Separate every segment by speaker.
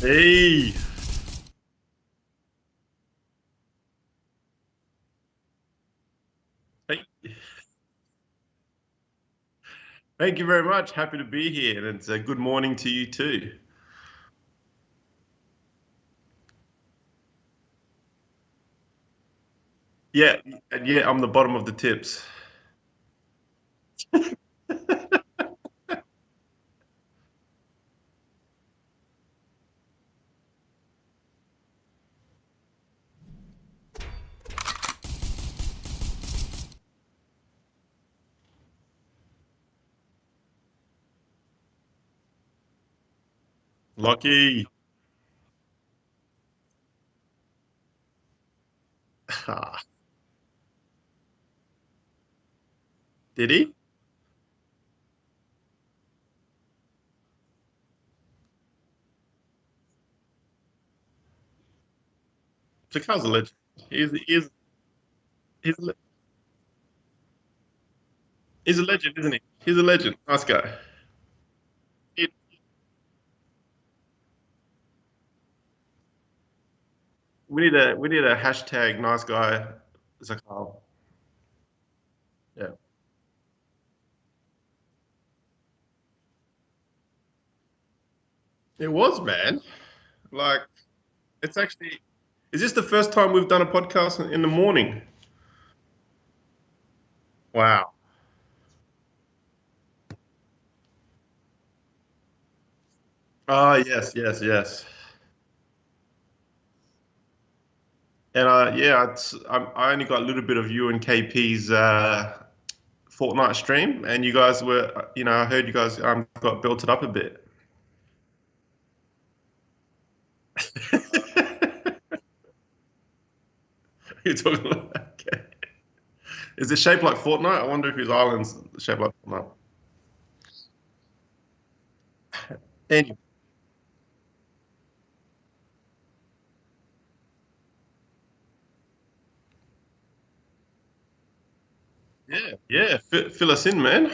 Speaker 1: Hey, thank, thank you very much. Happy to be here, and it's a good morning to you too. Yeah, and yeah, I'm the bottom of the tips. Lucky. Did he? Jakal's a legend. He's, a, le- he's a legend, isn't he? He's a legend. Nice guy. He- we need a hashtag nice guy Zakal. Yeah, it was, man. Like, it's actually. Is this the first time we've done a podcast in the morning? Wow. Ah, yes, yes, yes. And yeah, I only got a little bit of you and KP's Fortnite stream, and you guys were, I heard you guys got built it up a bit. You're talking about, okay. Is it shaped like Fortnite? I wonder if his island's shaped like Fortnite. Anyway, yeah, yeah, fill us in, man.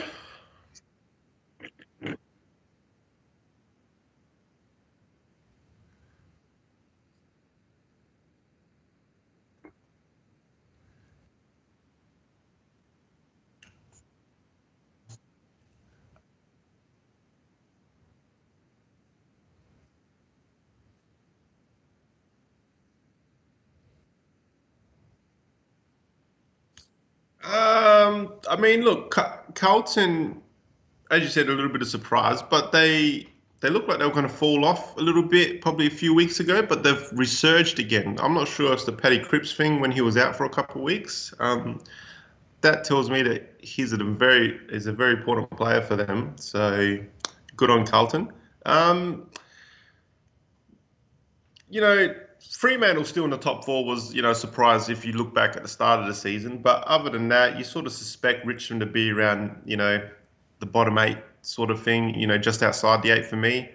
Speaker 1: I mean, look, Carlton, as you said, a little bit of surprise, but they look like they were going to fall off a little bit probably a few weeks ago, but they've resurged again. I'm not sure if it's the Paddy Cripps thing when he was out for a couple of weeks. That tells me that he's a very important player for them. So good on Carlton. Um, you know, Fremantle still in the top four was, a surprise if you look back at the start of the season. But other than that, you sort of suspect Richmond to be around, the bottom eight sort of thing, just outside the eight for me.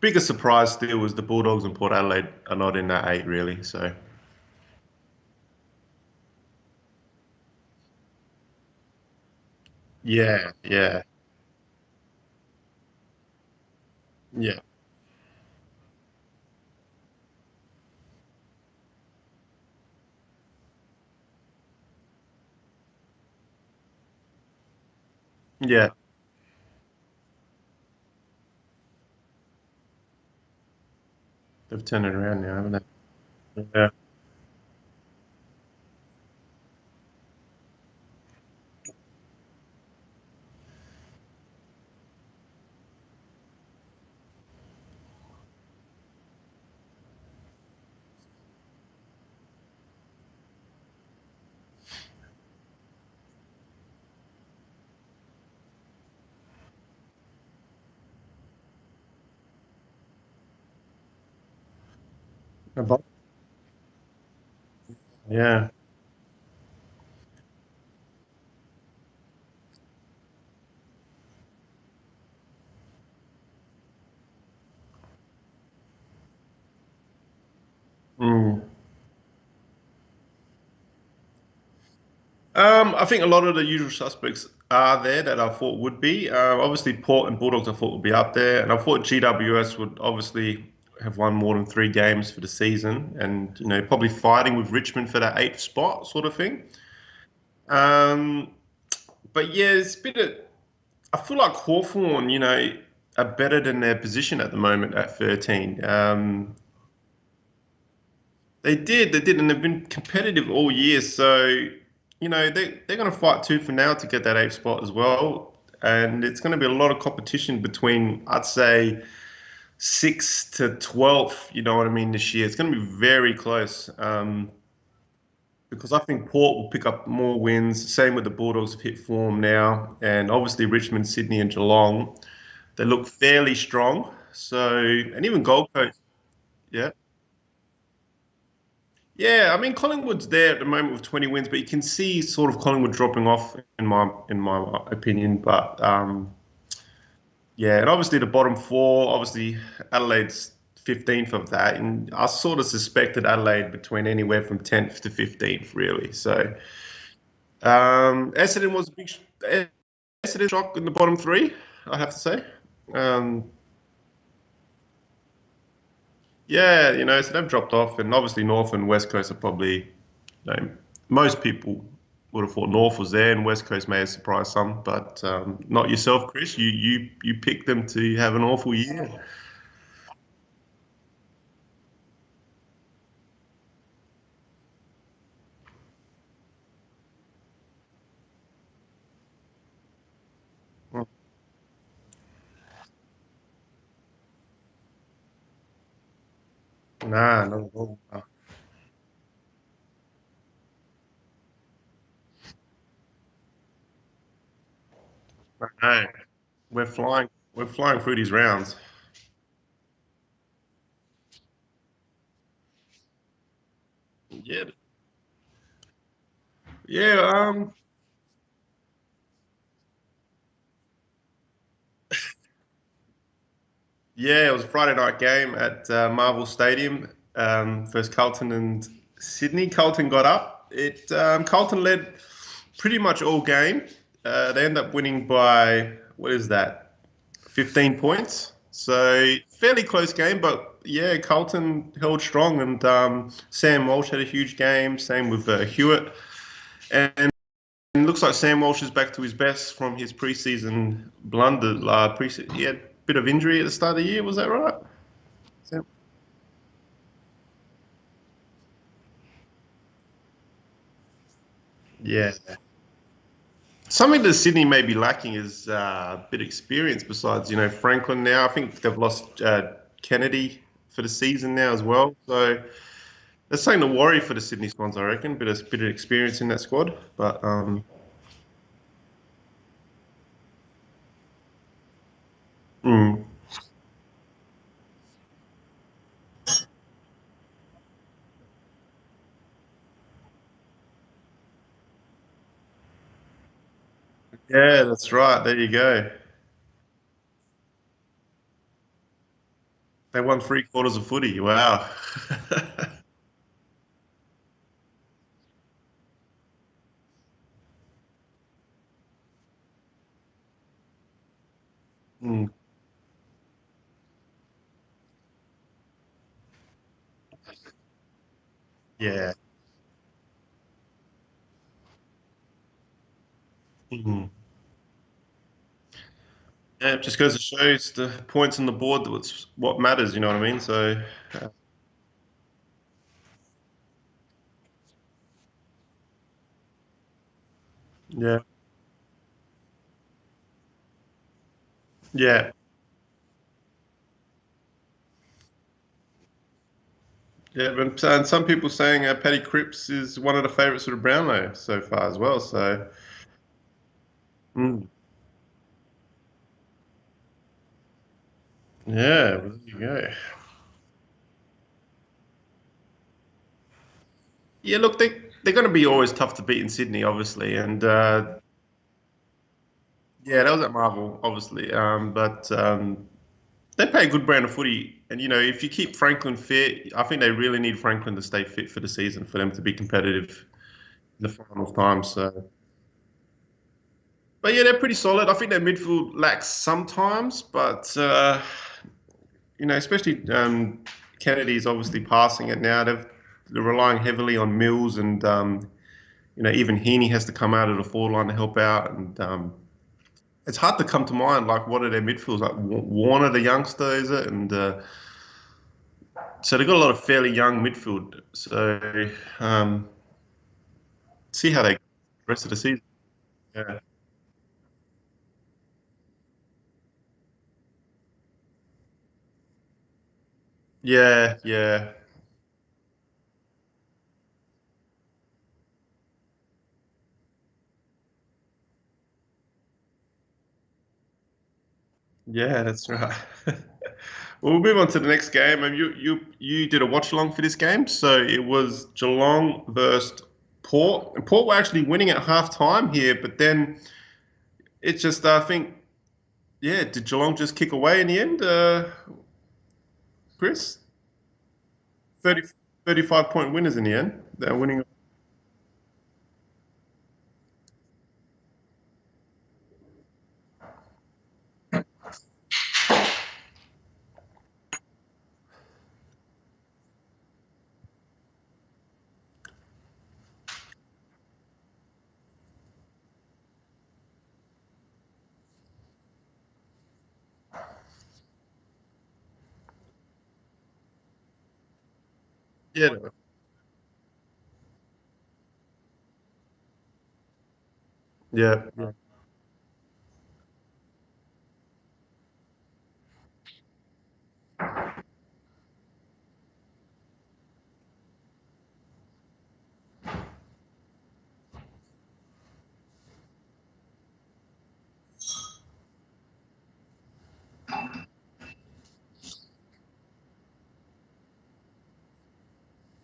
Speaker 1: Bigger surprise still was the Bulldogs and Port Adelaide are not in that eight really. So yeah, yeah, yeah, yeah. They've turned it around now, haven't they? Yeah. Above- Yeah. Mm. I think a lot of the usual suspects are there that I thought would be. Obviously, Port and Bulldogs I thought would be up there, and I thought GWS would obviously. have won more than 3 games for the season, and probably fighting with Richmond for that eighth spot, sort of thing. Um, but yeah, it's a bit of. I feel like Hawthorn, are better than their position at the moment at 13. They did, and they've been competitive all year. So, they're going to fight tooth and nail to get that eighth spot as well. And it's going to be a lot of competition between, I'd say, 6th to 12th, you know what I mean, this year. It's going to be very close because I think Port will pick up more wins. Same with the Bulldogs have hit form now. And obviously, Richmond, Sydney, and Geelong, they look fairly strong. So, and even Gold Coast, yeah. Yeah, I mean Collingwood's there at the moment with 20 wins, but you can see sort of Collingwood dropping off in my opinion. But yeah, and obviously the bottom four, obviously Adelaide's 15th of that, and I sort of suspected Adelaide between anywhere from 10th to 15th, really. So Essendon was a big Essendon shock in the bottom three, I have to say. Um, yeah, so they've dropped off, and obviously North and West Coast are probably, most people would have thought North was there, and West Coast may have surprised some, but not yourself, Chris. You picked them to have an awful year. Nah, not at all. No, we're flying. We're flying through these rounds. Yeah, yeah. Yeah, it was a Friday night game at Marvel Stadium. First Carlton and Sydney. Carlton got up. Carlton led pretty much all game. They end up winning by what is that? 15 points. So fairly close game, but yeah, Carlton held strong, and Sam Walsh had a huge game. Same with Hewitt, and it looks like Sam Walsh is back to his best from his preseason blunder. He had a bit of injury at the start of the year. Was that right? Sam? Yeah. Something that Sydney may be lacking is a bit of experience besides, Franklin now. I think they've lost Kennedy for the season now as well. So that's something to worry for the Sydney Swans, I reckon. Bit of experience in that squad. But mm, yeah, that's right. There you go. They won 3/4 of footy. Wow. Mm, yeah. Mhm. Yeah, it just goes to show it's the points on the board that's what matters. You know what I mean? So yeah, yeah, yeah. But and some people saying Paddy Cripps is one of the favourites of the Brownlow so far as well. So mm, yeah, well, there you go. Yeah, look, they're going to be always tough to beat in Sydney, obviously, and yeah, that was at Marvel, obviously. But they play a good brand of footy, and if you keep Franklin fit, I think they really need Franklin to stay fit for the season for them to be competitive in the final time. So, but yeah, they're pretty solid. I think their midfield lacks sometimes, but especially Kennedy's obviously passing it now. They're relying heavily on Mills, and even Heaney has to come out of the forward line to help out. And it's hard to come to mind like what are their midfielders like. Warner, the youngster, is it? And so they've got a lot of fairly young midfield. So see how they the rest of the season. Yeah, yeah, yeah, yeah. That's right. Well, we'll move on to the next game. And you did a watch along for this game, so it was Geelong versus Port. And Port were actually winning at half time here, but then it's just I think yeah, did Geelong just kick away in the end, Chris? 30, 35-point winners in the end. They're winning. Yeah, yeah, yeah.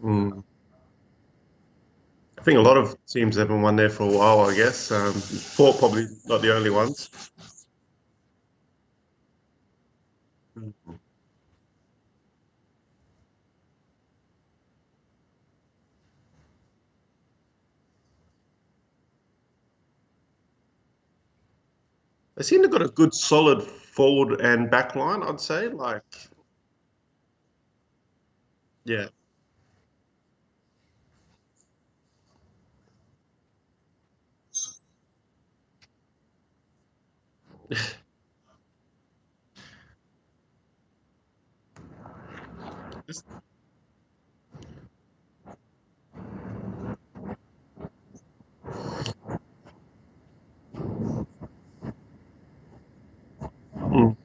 Speaker 1: Mm. I think a lot of teams haven't won there for a while. I guess Port probably not the only ones. Mm. They seem to have got a good, solid forward and back line. I'd say, like, yeah, This- mm.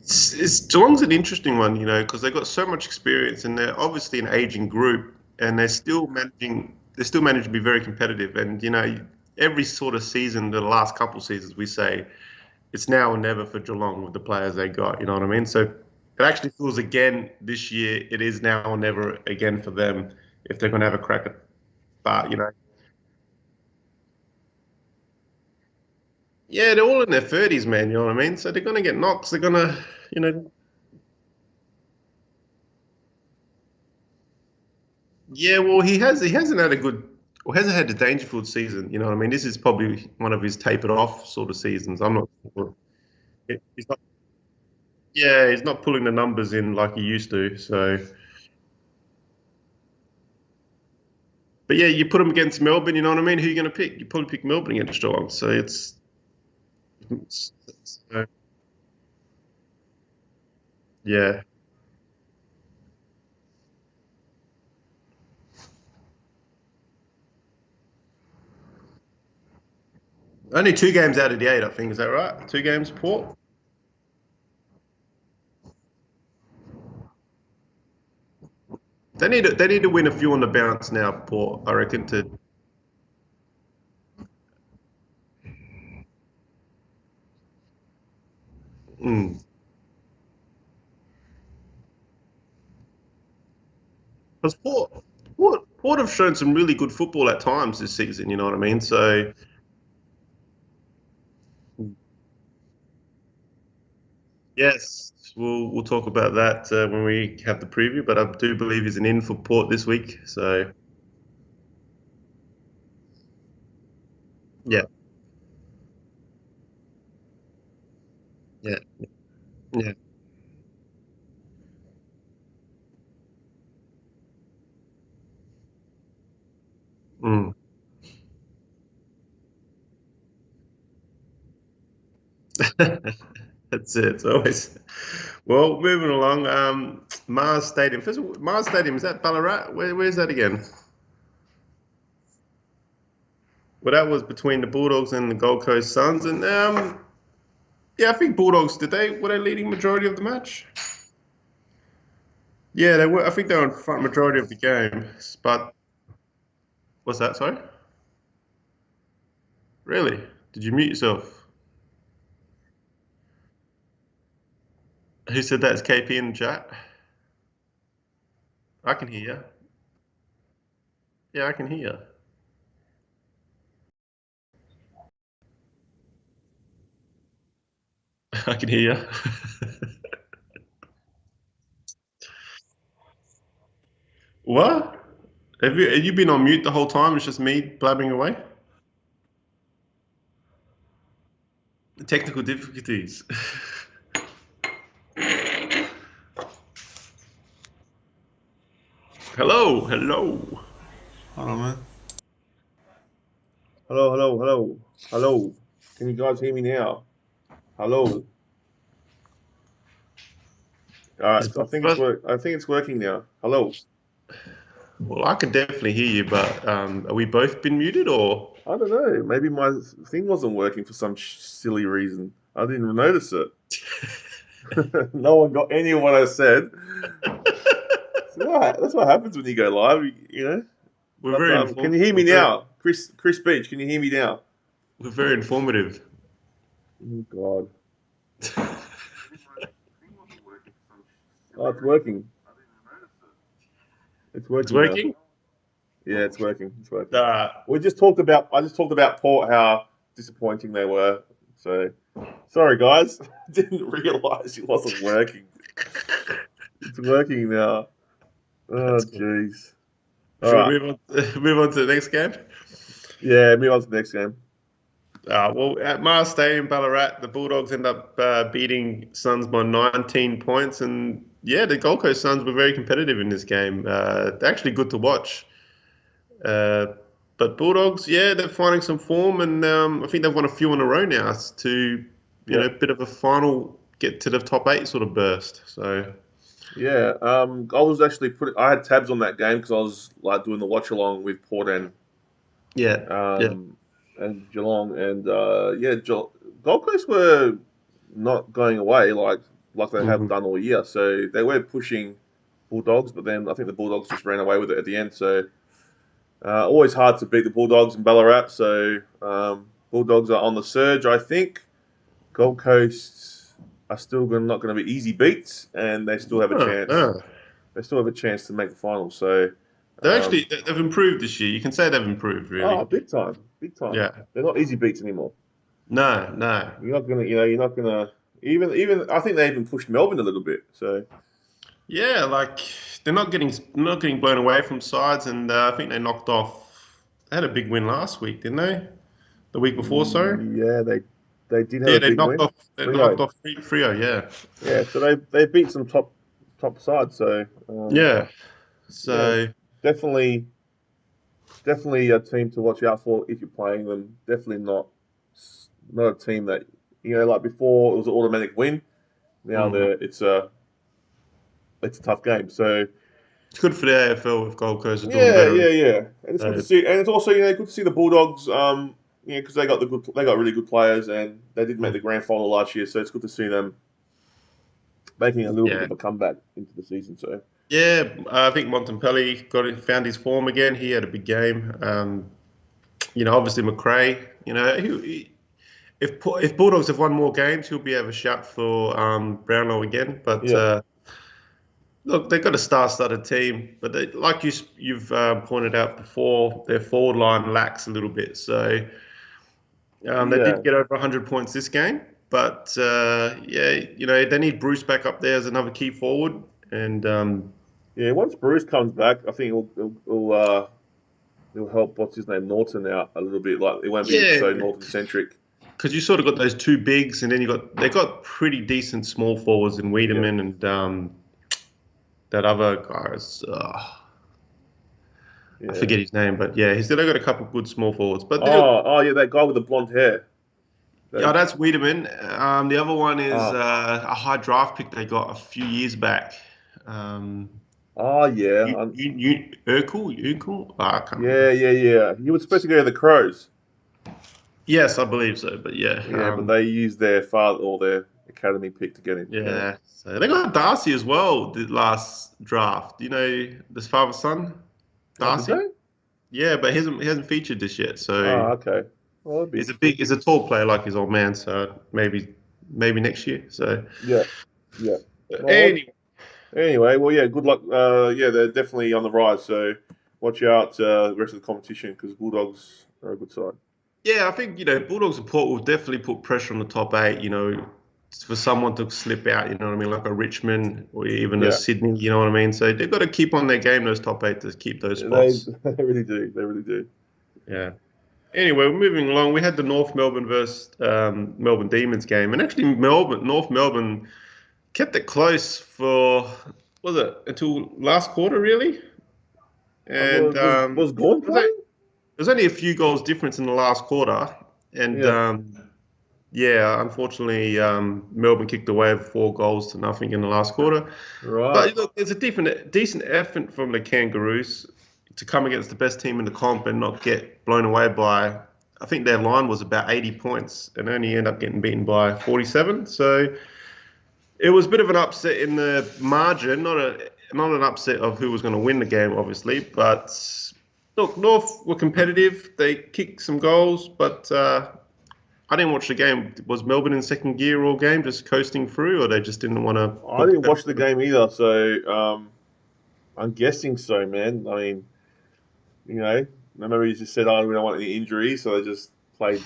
Speaker 1: It's Geelong's an interesting one, because they've got so much experience and they're obviously an aging group, and they're still managing. They're still managing to be very competitive, and every sort of season, the last couple of seasons, we say it's now or never for Geelong with the players they got. You know what I mean? So it actually feels again this year. It is now or never again for them if they're going to have a crack at. But yeah, they're all in their thirties, man. You know what I mean? So they're going to get knocks. They're going to, you know, yeah. Well, he hasn't had a good, or hasn't had a Dangerfield season. You know what I mean? This is probably one of his tapered off sort of seasons. I'm not sure. He's not. Yeah, he's not pulling the numbers in like he used to. So, but yeah, you put him against Melbourne. You know what I mean? Who are you going to pick? You probably pick Melbourne against Geelong. So it's yeah. Only 2 games out of the 8, I think. Is that right? 2 games, Port. They need to win a few on the bounce now, Port. I reckon to. Mm. Because Port have shown some really good football at times this season. You know what I mean? So yes, we'll talk about that when we have the preview. But I do believe he's an in for Port this week. So Yeah, yeah, yeah. Mm. That's it. It's always well. Moving along. Mars Stadium. First of all, Mars Stadium is that Ballarat? Where's that again? Well, that was between the Bulldogs and the Gold Coast Suns, and yeah, I think Bulldogs. Did they were they leading majority of the match? Yeah, they were. I think they were in front majority of the game. But what's that? Sorry. Really? Did you mute yourself? Who said that? It's KP in the chat. I can hear you. Yeah, I can hear you. I can hear you. What? Have you been on mute the whole time? It's just me blabbing away? Technical difficulties. Hello, hello.
Speaker 2: Hold on, man.
Speaker 3: Hello, hello, hello, hello. Can you guys hear me now? Hello. All right,
Speaker 1: Is
Speaker 3: I think it's
Speaker 1: breakfast?
Speaker 3: work. I think it's working now. Hello.
Speaker 1: Well, I can definitely hear you, but are we both been muted or?
Speaker 3: I don't know. Maybe my thing wasn't working for some silly reason. I didn't even notice it. No one got any of what I said. That's what happens when you go live, you know.
Speaker 1: We're
Speaker 3: But
Speaker 1: very
Speaker 3: can
Speaker 1: informed.
Speaker 3: you hear me now, Chris Beach? Can you hear me now?
Speaker 1: We're very informative.
Speaker 3: Oh God. Oh, it's working. It's
Speaker 1: It's
Speaker 3: working now.
Speaker 1: working.
Speaker 3: Yeah, it's working. It's working.
Speaker 1: Uh,
Speaker 3: We just talked about. I just talked about Port, how disappointing they were. So sorry, guys. Didn't realize it wasn't working. It's working now. Oh,
Speaker 1: that's cool.
Speaker 3: jeez. All
Speaker 1: Should we
Speaker 3: right.
Speaker 1: move on? Move on to the next game.
Speaker 3: Yeah, move on to the next game.
Speaker 1: Well, at Mars Stadium, Ballarat, the Bulldogs end up beating Suns by 19 points, and yeah, the Gold Coast Suns were very competitive in this game. They're actually good to watch. Uh, but Bulldogs, yeah, they're finding some form, and I think they've won a few in a row now to,
Speaker 3: Yeah.
Speaker 1: bit of a final get to the top eight sort of burst. So
Speaker 3: Yeah. I was actually putting. I had tabs on that game because I was like doing the watch along with Port
Speaker 1: yeah, yeah,
Speaker 3: um, and Geelong, and yeah, Gold Coast were not going away like they have
Speaker 1: hmm
Speaker 3: done all year. So they were pushing Bulldogs, but then I think the Bulldogs just ran away with it at the end. So always hard to beat the Bulldogs in Ballarat. So Bulldogs are on the surge, I think. Gold Coast are still not going to be easy beats, and they still have a
Speaker 1: no,
Speaker 3: chance.
Speaker 1: no.
Speaker 3: They still have a chance to make the final. So,
Speaker 1: They've improved this year. You can say they've improved, really.
Speaker 3: oh, big time, big time.
Speaker 1: Yeah,
Speaker 3: They're not easy beats anymore.
Speaker 1: no, no.
Speaker 3: You're not gonna even. I think they even pushed Melbourne a little bit. So
Speaker 1: Yeah, like they're not getting blown away from sides, and I think they knocked off. They had a big win last week, didn't they? The week before, sorry.
Speaker 3: yeah, they did have
Speaker 1: Yeah,
Speaker 3: a
Speaker 1: they
Speaker 3: big
Speaker 1: knocked
Speaker 3: win.
Speaker 1: off. They knocked
Speaker 3: Frio,
Speaker 1: off Frio. Yeah,
Speaker 3: yeah. So they beat some top sides. So
Speaker 1: yeah.
Speaker 3: yeah,
Speaker 1: So
Speaker 3: definitely definitely a team to watch out for if you're playing them. Definitely not a team that like before it was an automatic win. Now
Speaker 1: mm,
Speaker 3: it's a tough game. So
Speaker 1: it's good for the AFL if Gold Coast are doing
Speaker 3: yeah,
Speaker 1: better.
Speaker 3: yeah, yeah, and it's good to
Speaker 1: Uh,
Speaker 3: see. And it's also good to see the Bulldogs. Because they got really good players, and they did make
Speaker 1: mm,
Speaker 3: the grand final last year. So it's good to see them making a little bit
Speaker 1: yeah,
Speaker 3: of a comeback into the season. So
Speaker 1: yeah. I think Montempelli found his form again. He had a big game. Obviously McRae. If Bulldogs have won more games, he'll be able to shout for Brownlow again. But
Speaker 3: yeah,
Speaker 1: look, they've got a star-studded team, but like you've pointed out before, their forward line lacks a little bit. So they
Speaker 3: yeah,
Speaker 1: did get over 100 points this game, but yeah, they need Bruce back up there as another key forward, and
Speaker 3: yeah. Once Bruce comes back, I think It'll help, what's his name, Norton out a little bit. Like, it won't be so
Speaker 1: Yeah,
Speaker 3: Norton-centric.
Speaker 1: because you sort of got those two bigs, and then they got pretty decent small forwards in
Speaker 3: Yeah.
Speaker 1: Wiedemann and that other guy. I
Speaker 3: Yeah.
Speaker 1: forget his name, but yeah, he's still got a couple of good small forwards. But
Speaker 3: Yeah, that guy with the blonde hair.
Speaker 1: yeah,
Speaker 3: That,
Speaker 1: that's Wiedemann. The other one is
Speaker 3: oh,
Speaker 1: a high draft pick they got a few years back. Um,
Speaker 3: yeah.
Speaker 1: Urkel? I can't remember.
Speaker 3: Yeah. He was supposed to go to the Crows.
Speaker 1: Yes, I believe so. But yeah,
Speaker 3: Yeah, but they used their father or their academy pick to get him. Yeah.
Speaker 1: yeah. So they got Darcy as well the last draft. You know, this father son,
Speaker 3: Oh, did
Speaker 1: Darcy.
Speaker 3: they?
Speaker 1: Yeah, but he hasn't featured this yet. So
Speaker 3: Oh, okay. Well, that'd be interesting.
Speaker 1: he's a tall player like his old man. So maybe next year. So
Speaker 3: Yeah. Yeah. Well,
Speaker 1: anyway.
Speaker 3: anyway, well, yeah, good luck. Yeah, they're definitely on the rise. So watch out the rest of the competition because Bulldogs are a good side.
Speaker 1: Yeah, I think, Bulldogs support will definitely put pressure on the top eight, for someone to slip out, you know what I mean, like a Richmond or even a
Speaker 3: Yeah,
Speaker 1: Sydney, you know what I mean? So they've got to keep on their game, those top eight, to keep those
Speaker 3: they
Speaker 1: spots.
Speaker 3: they really do. They really do.
Speaker 1: Yeah. Anyway, we're moving along. We had the North Melbourne versus Melbourne Demons game, and actually North Melbourne kept it close for, was it, until last quarter, really? And
Speaker 3: Was Gorn playing?
Speaker 1: there's only a few goals difference in the last quarter, and
Speaker 3: Yeah.
Speaker 1: yeah, unfortunately, Melbourne kicked away 4 goals to nothing in the last quarter.
Speaker 3: Right.
Speaker 1: But look, it's a decent effort from the Kangaroos to come against the best team in the comp and not get blown away by. I think their line was about 80 points and only end up getting beaten by 47. So it was a bit of an upset in the margin, not an upset of who was going to win the game, obviously. But look, North were competitive. They kicked some goals, but I didn't watch the game. Was Melbourne in second gear all game, just coasting through, or they just didn't want to
Speaker 3: I
Speaker 1: put the
Speaker 3: didn't
Speaker 1: pedal
Speaker 3: watch the
Speaker 1: to
Speaker 3: game either, so I'm guessing so, man. I mean, remember you just said, "Oh, we don't want any injuries," so they just played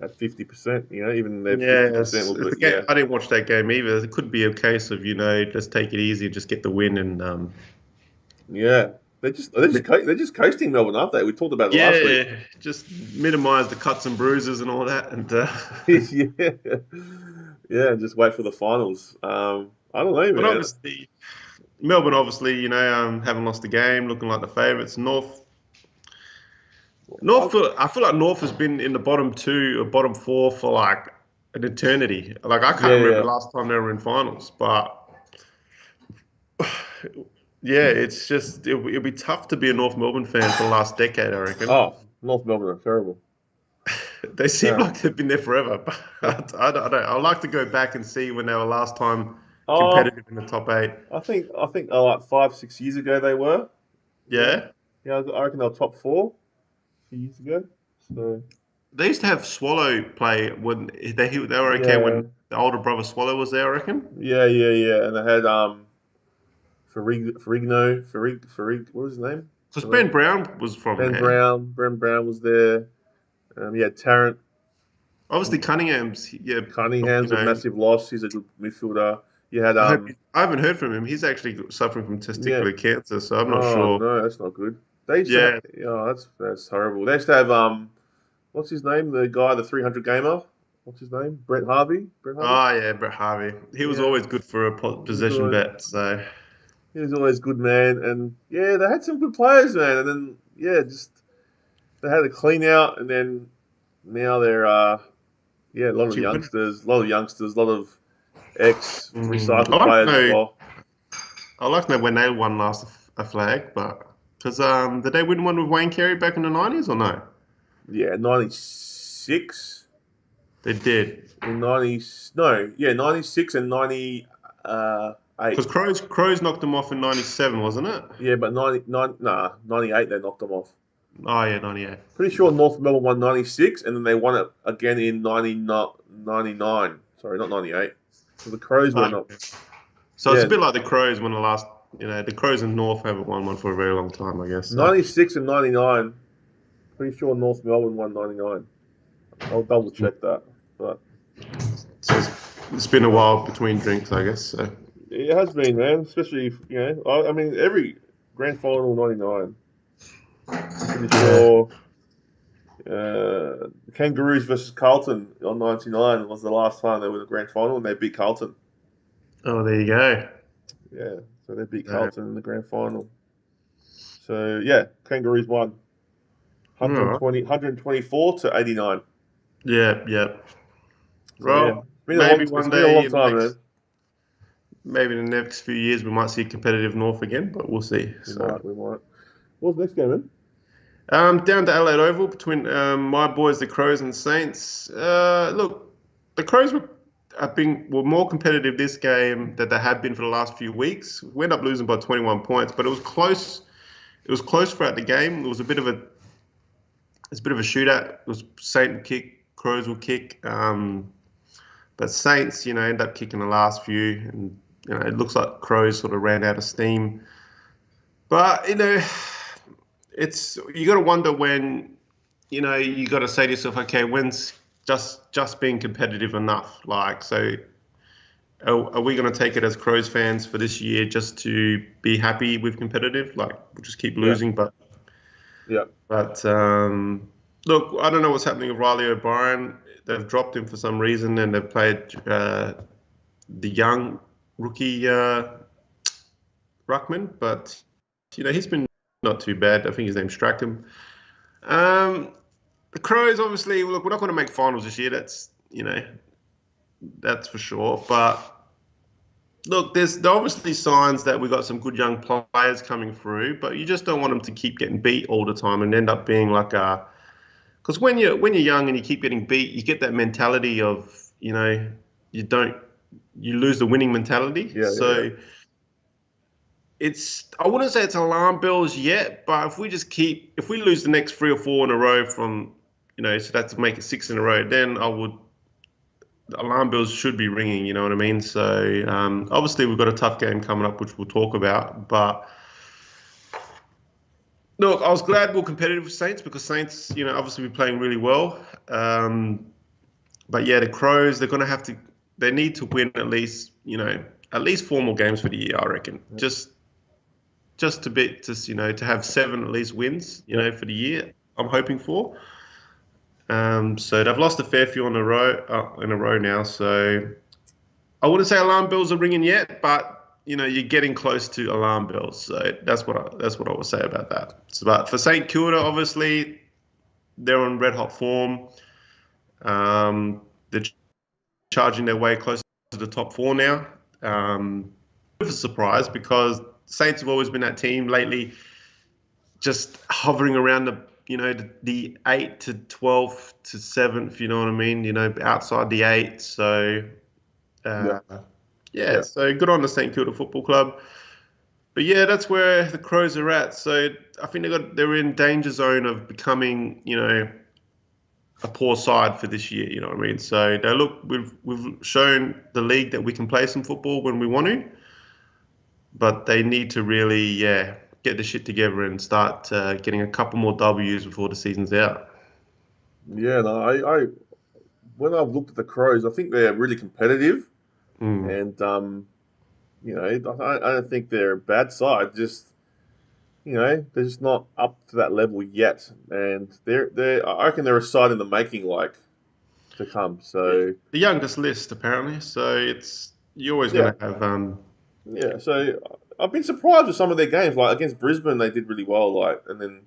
Speaker 3: at 50%. Even their
Speaker 1: Yeah,
Speaker 3: 50% will
Speaker 1: it's
Speaker 3: be,
Speaker 1: a game.
Speaker 3: yeah,
Speaker 1: I didn't watch that game either. It could be a case of, let's take it easy and just get the win. And
Speaker 3: yeah. They're just coasting Melbourne, aren't they? We talked about it last week.
Speaker 1: yeah, just minimize the cuts and bruises and all that. And
Speaker 3: Yeah, yeah, and just wait for the finals. I don't know,
Speaker 1: but
Speaker 3: man.
Speaker 1: obviously, Melbourne, obviously, haven't lost the game, looking like the favourites.
Speaker 3: I,
Speaker 1: I feel like North has been in the bottom two or bottom four for like an eternity. Like I can't
Speaker 3: yeah,
Speaker 1: remember
Speaker 3: yeah.
Speaker 1: the last time they were in finals, but yeah, it's just it'll be tough to be a North Melbourne fan for the last decade, I reckon.
Speaker 3: Oh, North Melbourne are terrible.
Speaker 1: They seem
Speaker 3: Terrible.
Speaker 1: like they've been there forever,
Speaker 3: Yeah.
Speaker 1: but I don't know. I'd like to go back and see when they were last time
Speaker 3: Oh,
Speaker 1: competitive in the top eight.
Speaker 3: I think like 5, 6 years ago they were. Yeah,
Speaker 1: Yeah,
Speaker 3: yeah. I reckon they were top four a few years ago. So
Speaker 1: they used to have Swallow play when they were okay
Speaker 3: yeah,
Speaker 1: when the older brother Swallow was there, I reckon.
Speaker 3: yeah. And they had Ferrig. What was his name?
Speaker 1: Because
Speaker 3: Ferrig,
Speaker 1: Ben Brown was from
Speaker 3: Ben
Speaker 1: there.
Speaker 3: Brown. Ben Brown was there. Yeah, Tarrant.
Speaker 1: Obviously, Cunningham's, yeah,
Speaker 3: Cunningham's a massive loss. He's a good midfielder. You had
Speaker 1: I haven't heard from him. He's actually suffering from
Speaker 3: yeah.
Speaker 1: testicular cancer, so I'm not
Speaker 3: Oh
Speaker 1: sure.
Speaker 3: no, that's not good. They used to have.
Speaker 1: Yeah.
Speaker 3: Oh, that's horrible. They used to have what's his name? The guy, the 300 gamer. What's his name? Brett Harvey. Brett Harvey.
Speaker 1: Oh, yeah, Brett Harvey. He was
Speaker 3: Yeah,
Speaker 1: always good for a
Speaker 3: he was
Speaker 1: possession
Speaker 3: always
Speaker 1: bet. So,
Speaker 3: he was always good, man. And yeah, they had some good players, man. And then yeah, just they had a clean out, and then now they're yeah,
Speaker 1: Chipman.
Speaker 3: a lot of ex
Speaker 1: I
Speaker 3: recycled
Speaker 1: like to
Speaker 3: players as
Speaker 1: know.
Speaker 3: well.
Speaker 1: I like to know when they won last a flag, but because did they win one with Wayne Carey back in the 90s or no?
Speaker 3: Yeah, 96
Speaker 1: They did.
Speaker 3: in 90 no, yeah, 96 and 98.
Speaker 1: Because Crows knocked them off in 97, wasn't it?
Speaker 3: Yeah, but 98 they knocked them off.
Speaker 1: Oh yeah, 98.
Speaker 3: Pretty sure North Melbourne won 96 and then they won it again in 99. Sorry, not 98. So the Crows were not.
Speaker 1: Okay. So it's
Speaker 3: Yeah,
Speaker 1: a bit like the Crows when the Crows and North haven't won one for a very long time, I guess. So,
Speaker 3: 96 and 99. Pretty sure North Melbourne won 99. I'll double check that. But
Speaker 1: so it's been a while between drinks, I guess. So.
Speaker 3: it has been, man. Especially, I mean, every grand final 99. Pretty
Speaker 1: Yeah.
Speaker 3: sure Kangaroos versus Carlton on 99 was the last time they were in the grand final and they beat Carlton.
Speaker 1: Oh, there you go.
Speaker 3: Yeah, so they beat
Speaker 1: Uh,
Speaker 3: Carlton in the grand final. So yeah, Kangaroos won
Speaker 1: all right.
Speaker 3: 124 to 89.
Speaker 1: Yeah, yeah.
Speaker 3: So yeah,
Speaker 1: Well,
Speaker 3: it's been a long
Speaker 1: maybe one
Speaker 3: it's been a
Speaker 1: day
Speaker 3: long
Speaker 1: in the
Speaker 3: time, man.
Speaker 1: next, maybe in the next few years, we might see a competitive North again, but we'll see. So,
Speaker 3: We might. What's the next game, man?
Speaker 1: down to Adelaide Oval between my boys, the Crows and Saints. Look, the Crows were more competitive this game than they have been for the last few weeks. We ended up losing by 21 points, but it was close. It was close throughout the game. It was a bit of a it's a bit of a shootout. It was Saint will kick, Crows will kick. But Saints, end up kicking the last few, and it looks like Crows sort of ran out of steam. But it's you got to wonder when, you got to say to yourself, okay, when's just being competitive enough? Like, so are we going to take it as Crows fans for this year just to be happy with competitive? Like, we'll just keep
Speaker 3: Yeah,
Speaker 1: losing, but
Speaker 3: yeah,
Speaker 1: but look, I don't know what's happening with Riley O'Brien. They've dropped him for some reason, and they've played the young rookie Ruckman, but he's been not too bad. I think his name's Strackham. Um, the Crows, obviously, look, we're not going to make finals this year. That's for sure. But look, there's obviously signs that we've got some good young players coming through, but you just don't want them to keep getting beat all the time and end up being like a. Because when you're young and you keep getting beat, you get that mentality of you don't you lose the winning mentality.
Speaker 3: yeah.
Speaker 1: So I wouldn't say it's alarm bells yet, but if we lose the next 3 or 4 in a row from, so that's to make it 6 in a row, then the alarm bells should be ringing, you know what I mean? So obviously we've got a tough game coming up, which we'll talk about. But look, I was glad we are competitive with Saints because Saints, obviously be playing really well. But yeah, the Crows, they need to win at least 4 more games for the year, I reckon. Just to have 7 at least wins,
Speaker 3: Yeah.
Speaker 1: for the year. I'm hoping for. So they've lost a fair few in a row now. So I wouldn't say alarm bells are ringing yet, but you're getting close to alarm bells. So that's what I would say about that. So, but for St Kilda, obviously they're on red hot form. They're charging their way close to the top four now. Bit of a surprise because Saints have always been that team lately, just hovering around the 8 to 12 to 7th, you know what I mean? Outside the 8. So
Speaker 3: Yeah,
Speaker 1: uh, yeah,
Speaker 3: yeah,
Speaker 1: so good on the St Kilda Football Club. But yeah, that's where the Crows are at. So I think they're in danger zone of becoming, a poor side for this year. You know what I mean? So we've shown the league that we can play some football when we want to, but they need to really, get the shit together and start getting a couple more W's before the season's out.
Speaker 3: yeah. No, I when I've looked at the Crows, I think they're really competitive,
Speaker 1: Mm.
Speaker 3: and I don't think they're a bad side. Just they're just not up to that level yet, and I reckon they're a side in the making, like to come.
Speaker 1: Yeah.
Speaker 3: So
Speaker 1: The youngest list apparently, so you're always
Speaker 3: yeah,
Speaker 1: going to have
Speaker 3: yeah. So I've been surprised with some of their games. Like against Brisbane, they did really well. Like, and then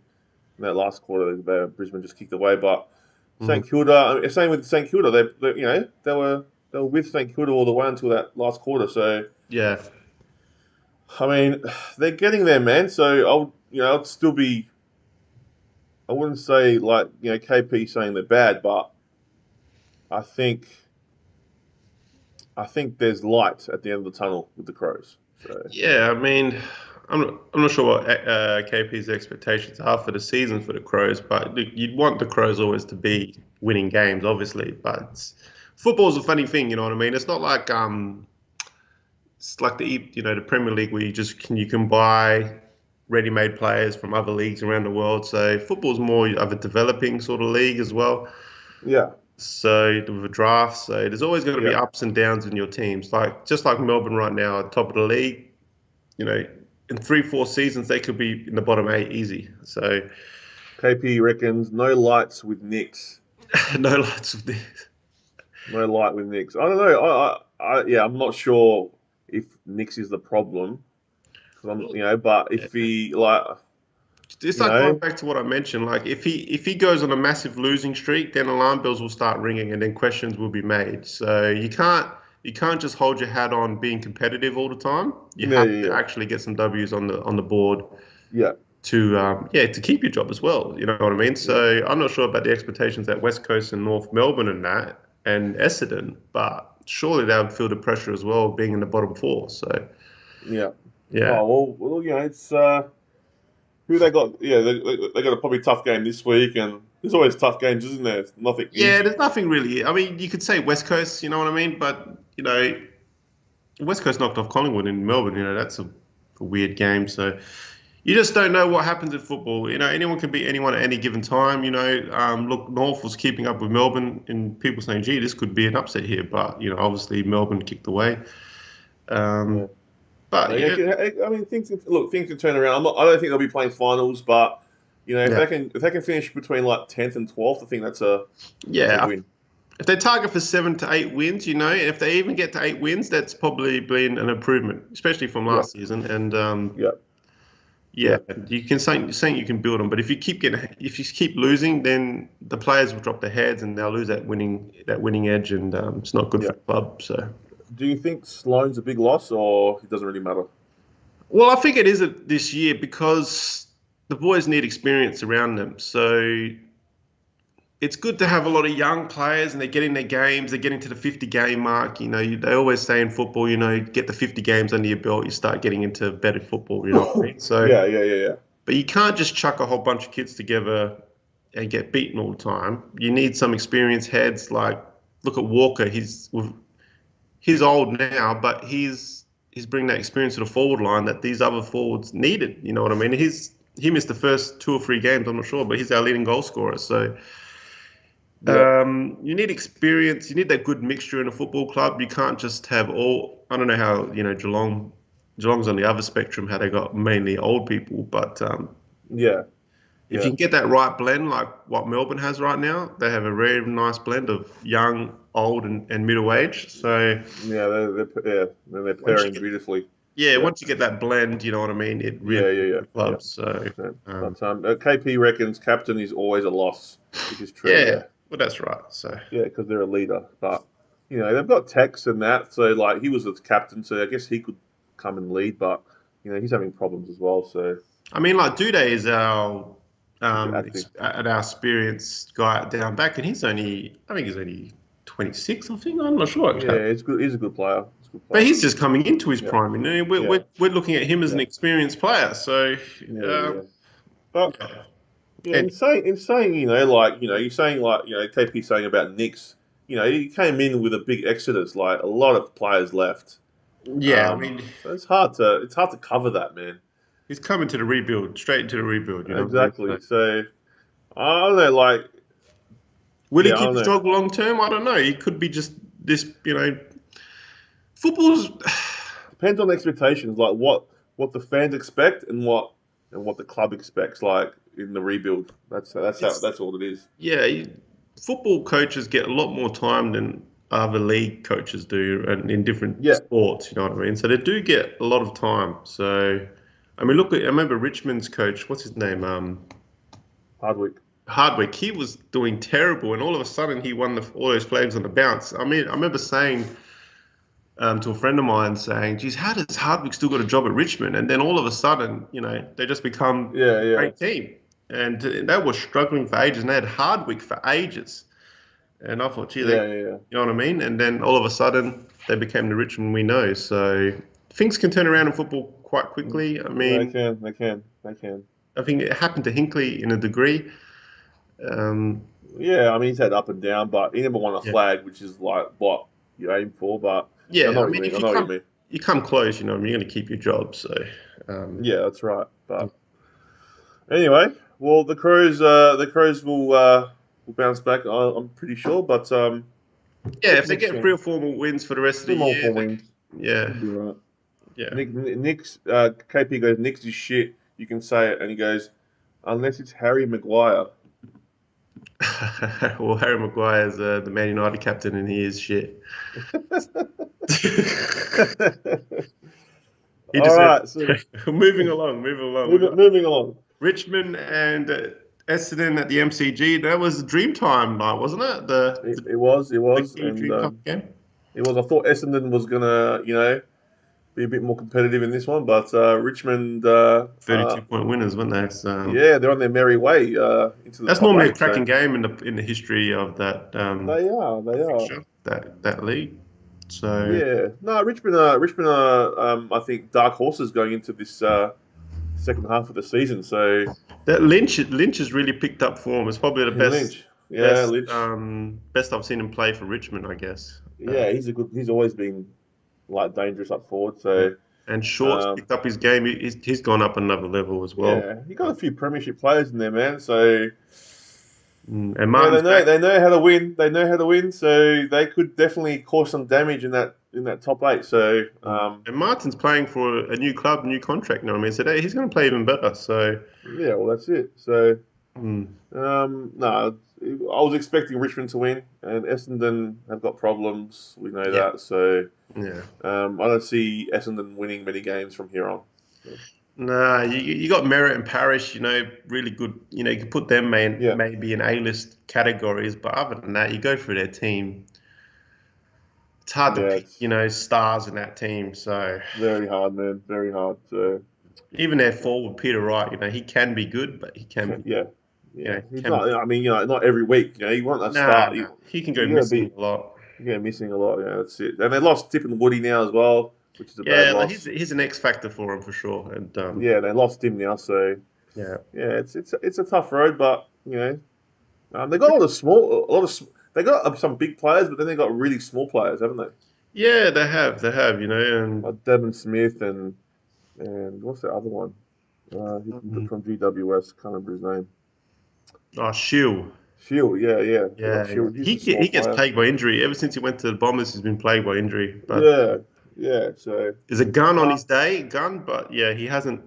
Speaker 3: in that last quarter, Brisbane just kicked away. But
Speaker 1: mm,
Speaker 3: St Kilda, same with St Kilda. They were with St Kilda all the way until that last quarter. So
Speaker 1: yeah.
Speaker 3: I mean, they're getting there, man. So I'd still be. I wouldn't say like KP saying they're bad, but I think I think there's light at the end of the tunnel with the Crows. So
Speaker 1: Yeah, I mean, I'm not sure what KP's expectations are for the season for the Crows, but look, you'd want the Crows always to be winning games, obviously. But football's a funny thing, you know what I mean? It's like the Premier League where you can buy ready-made players from other leagues around the world. So football's more of a developing sort of league as well.
Speaker 3: yeah,
Speaker 1: So with a draft, so there's always going to be
Speaker 3: yeah,
Speaker 1: ups and downs in your teams. Like just like Melbourne right now, at top of the league, you know, in 3-4 seasons they could be in the bottom 8 easy. So
Speaker 3: KP reckons no lights with Knicks.
Speaker 1: no lots of this.
Speaker 3: No light with Knicks. I don't know. Yeah, I'm not sure if Knicks is the problem. 'Cause but if he
Speaker 1: It's
Speaker 3: you
Speaker 1: like going
Speaker 3: know,
Speaker 1: back to what I mentioned. Like if he goes on a massive losing streak, then alarm bells will start ringing, and then questions will be made. So you can't just hold your hat on being competitive all the time. You
Speaker 3: yeah,
Speaker 1: have
Speaker 3: yeah,
Speaker 1: to
Speaker 3: yeah,
Speaker 1: actually get some W's on the board
Speaker 3: yeah,
Speaker 1: to keep your job as well. You know what I mean?
Speaker 3: yeah,
Speaker 1: So I'm not sure about the expectations at West Coast and North Melbourne and Essendon, but surely they would feel the pressure as well, being in the bottom 4. So
Speaker 3: yeah.
Speaker 1: yeah.
Speaker 3: Oh well, it's who they got. Yeah, they got a probably tough game this week, and there's always tough games, isn't there? It's nothing
Speaker 1: Yeah,
Speaker 3: easy.
Speaker 1: there's nothing really. I mean, you could say West Coast, you know what I mean? But, West Coast knocked off Collingwood in Melbourne. That's a weird game. So you just don't know what happens in football. Anyone can beat anyone at any given time. Look, North was keeping up with Melbourne, and people saying, gee, this could be an upset here. But, obviously Melbourne kicked away.
Speaker 3: Yeah.
Speaker 1: Um, but,
Speaker 3: Yeah,
Speaker 1: yeah,
Speaker 3: I mean, things can turn around. I don't think they'll be playing finals, but if
Speaker 1: yeah,
Speaker 3: they can finish between like 10th and 12th, I think that's a
Speaker 1: yeah.
Speaker 3: win.
Speaker 1: If they target for 7 to 8 wins, if they even get to 8 wins, that's probably been an improvement, especially from
Speaker 3: Yeah,
Speaker 1: last season. And
Speaker 3: yeah,
Speaker 1: yeah,
Speaker 3: yeah,
Speaker 1: you can saying you can build them, but if you keep losing, then the players will drop their heads and they'll lose that winning edge, and it's not good
Speaker 3: yeah.
Speaker 1: for the club. So,
Speaker 3: Do you think Sloane's a big loss, or it doesn't really matter?
Speaker 1: well, I think it is this year because the boys need experience around them. So it's good to have a lot of young players and they're getting their games, they're getting to the 50 game mark. They always say in football, get the 50 games under your belt, you start getting into better football. You know what I mean? So,
Speaker 3: Yeah, yeah, yeah, yeah,
Speaker 1: but you can't just chuck a whole bunch of kids together and get beaten all the time. You need some experienced heads. Like, look at Walker. He's old now, but he's bringing that experience to the forward line that these other forwards needed. You know what I mean? He missed the first 2 or 3 games, I'm not sure, but he's our leading goal scorer. So
Speaker 3: yeah,
Speaker 1: you need experience. You need that good mixture in a football club. You can't just have all. I don't know how Geelong's on the other spectrum, how they got mainly old people, but
Speaker 3: yeah,
Speaker 1: if
Speaker 3: yeah,
Speaker 1: you can get that right blend, like what Melbourne has right now, they have a very nice blend of young, old, and middle age. So
Speaker 3: yeah. They're
Speaker 1: once you
Speaker 3: pairing
Speaker 1: get,
Speaker 3: beautifully.
Speaker 1: yeah,
Speaker 3: Yeah,
Speaker 1: once you get that blend, you know what I mean. It really
Speaker 3: yeah, yeah,
Speaker 1: helps
Speaker 3: yeah,
Speaker 1: the
Speaker 3: yeah.
Speaker 1: club. So
Speaker 3: 100%.
Speaker 1: um,
Speaker 3: But KP reckons captain is always a loss, which is true.
Speaker 1: yeah,
Speaker 3: Yeah,
Speaker 1: well that's right. So
Speaker 3: yeah, because they're a leader. But they've got Tex and that, so like he was the captain, so I guess he could come and lead. But he's having problems as well. So
Speaker 1: I mean, like Dude is our
Speaker 3: acting.
Speaker 1: at our experienced guy down back, and I think he's only 26. I think I'm not sure.
Speaker 3: Yeah, he's good. He's a good player. He's a good
Speaker 1: But
Speaker 3: player.
Speaker 1: he's just coming into his
Speaker 3: Yeah,
Speaker 1: prime. We're,
Speaker 3: yeah,
Speaker 1: we're, we're looking at him as an
Speaker 3: yeah,
Speaker 1: experienced player. So
Speaker 3: yeah, yeah,
Speaker 1: um,
Speaker 3: yeah. But
Speaker 1: yeah.
Speaker 3: yeah,
Speaker 1: And
Speaker 3: in saying you're saying like KP saying about Knicks. He came in with a big exodus. Like a lot of players left.
Speaker 1: yeah, I mean,
Speaker 3: So it's hard to cover that, man.
Speaker 1: he's coming to the rebuild, straight into the rebuild. You know what I mean?
Speaker 3: Exactly. So I don't know. Like
Speaker 1: Will he
Speaker 3: yeah, I
Speaker 1: keep
Speaker 3: don't
Speaker 1: his
Speaker 3: know.
Speaker 1: job long term? I don't know. He could be just this. Football's.
Speaker 3: Depends on the expectations. Like what the fans expect and what the club expects. Like in the rebuild.
Speaker 1: It's
Speaker 3: That's all it is.
Speaker 1: yeah. Football coaches get a lot more time than other league coaches do, and in different
Speaker 3: Yeah.
Speaker 1: sports. You know what I mean? So they do get a lot of time. So I mean, I remember Richmond's coach. What's his name?
Speaker 3: Hardwick.
Speaker 1: Hardwick. He was doing terrible, and all of a sudden he won all those flags on the bounce. I mean, I remember saying to a friend of mine, saying, "Geez, how does Hardwick still got a job at Richmond?" And then all of a sudden, they just become
Speaker 3: Yeah,
Speaker 1: a
Speaker 3: yeah,
Speaker 1: great team, and they were struggling for ages, and they had Hardwick for ages. And I thought, gee,
Speaker 3: yeah, yeah, yeah.
Speaker 1: you know what I mean? And then all of a sudden, they became the Richmond we know. So things can turn around in football quite quickly. I
Speaker 3: They
Speaker 1: mean,
Speaker 3: can, they can, they can.
Speaker 1: I think it happened to Hinkley in a degree. Um,
Speaker 3: Yeah, I mean he's had up and down, but he never won a
Speaker 1: yeah.
Speaker 3: flag, which is like what you aim for. But yeah, I
Speaker 1: Yeah,
Speaker 3: know
Speaker 1: I
Speaker 3: what you
Speaker 1: mean,
Speaker 3: mean. I
Speaker 1: if
Speaker 3: know what you mean.
Speaker 1: you come close, you're going to keep your job. So, um,
Speaker 3: Yeah, that's right. But anyway, well, the Crows will bounce back. I'm pretty sure, but
Speaker 1: yeah,
Speaker 3: what's
Speaker 1: if
Speaker 3: the
Speaker 1: they
Speaker 3: next
Speaker 1: get three
Speaker 3: game?
Speaker 1: or four more wins for the rest of the
Speaker 3: Three more
Speaker 1: year,
Speaker 3: four
Speaker 1: then
Speaker 3: wins
Speaker 1: yeah,
Speaker 3: should be right.
Speaker 1: Yeah.
Speaker 3: Nick's KP goes, Nick's is shit. You can say it, and he goes, unless it's Harry Maguire.
Speaker 1: Well, Harry Maguire is the Man United captain, and he is shit. He
Speaker 3: All
Speaker 1: deserves.
Speaker 3: right, so
Speaker 1: Moving along, moving along. We got
Speaker 3: moving along.
Speaker 1: Richmond and Essendon at the MCG. That was dream time night, wasn't it?
Speaker 3: It
Speaker 1: The
Speaker 3: was,
Speaker 1: key
Speaker 3: and
Speaker 1: dream time game.
Speaker 3: it was. I thought Essendon was gonna, be a bit more competitive in this one, but Richmond,
Speaker 1: 32-point winners, weren't they? So
Speaker 3: yeah, they're on their merry way into the
Speaker 1: that's
Speaker 3: top
Speaker 1: normally a
Speaker 3: eight. So
Speaker 1: cracking game in the history of that
Speaker 3: they are.
Speaker 1: fixture, that league. So
Speaker 3: Yeah, no, Richmond are, I think dark horses going into this second half of the season. So
Speaker 1: that Lynch has really picked up form. It's probably the
Speaker 3: Ken Lynch, yeah,
Speaker 1: best
Speaker 3: Lynch,
Speaker 1: best I've seen him play for Richmond, I guess.
Speaker 3: yeah, he's always been like dangerous up forward. So
Speaker 1: And Short's
Speaker 3: um,
Speaker 1: picked up his game. He's gone up another level as well.
Speaker 3: yeah, you got a few premiership players in there, man. So
Speaker 1: And
Speaker 3: yeah,
Speaker 1: Martin's back.
Speaker 3: they know how to win. They know how to win. So they could definitely cause some damage in that top eight. So
Speaker 1: And Martin's playing for a new club, new contract now. I mean, so he's going to play even better. So
Speaker 3: yeah, well that's it. So
Speaker 1: mm,
Speaker 3: no, I was expecting Richmond to win, and Essendon have got problems. We know
Speaker 1: yeah,
Speaker 3: that. So
Speaker 1: yeah.
Speaker 3: I don't see Essendon winning many games from here on.
Speaker 1: Nah, you got Merritt and Parrish, really good. You can put them
Speaker 3: Yeah,
Speaker 1: maybe in A-list categories, but other than that, you go through their team. It's hard to
Speaker 3: yeah,
Speaker 1: pick,
Speaker 3: it's
Speaker 1: stars in that team. So
Speaker 3: very hard, man. Very hard. So
Speaker 1: even their forward, Peter Wright, he can be good, but he can be,
Speaker 3: yeah, yeah. He's
Speaker 1: can
Speaker 3: not.
Speaker 1: be.
Speaker 3: I mean, not every week. You want to
Speaker 1: Nah,
Speaker 3: start.
Speaker 1: nah. He can go
Speaker 3: You got to
Speaker 1: missing
Speaker 3: be.
Speaker 1: a lot.
Speaker 3: Yeah, missing a lot. Yeah, that's it. And they lost Tip and Woody now as well, which is a bad
Speaker 1: Yeah, like he's
Speaker 3: loss.
Speaker 1: he's an X factor for him for sure. And
Speaker 3: Yeah, they lost him now. So
Speaker 1: yeah,
Speaker 3: yeah, it's a tough road, but they got a lot of they got some big players, but then they got really small players, haven't they?
Speaker 1: yeah, they have, and
Speaker 3: Like Devin Smith and what's the other one? From GWS, can't remember his name.
Speaker 1: oh, Shield.
Speaker 3: Shield, yeah. They got
Speaker 1: Yeah,
Speaker 3: Shield. He's
Speaker 1: he
Speaker 3: a small
Speaker 1: he gets
Speaker 3: player.
Speaker 1: plagued by injury. Ever since he went to the Bombers, he's been plagued by injury. But
Speaker 3: Yeah. So,
Speaker 1: there's a gun on
Speaker 3: uh,
Speaker 1: his gun, but yeah, he hasn't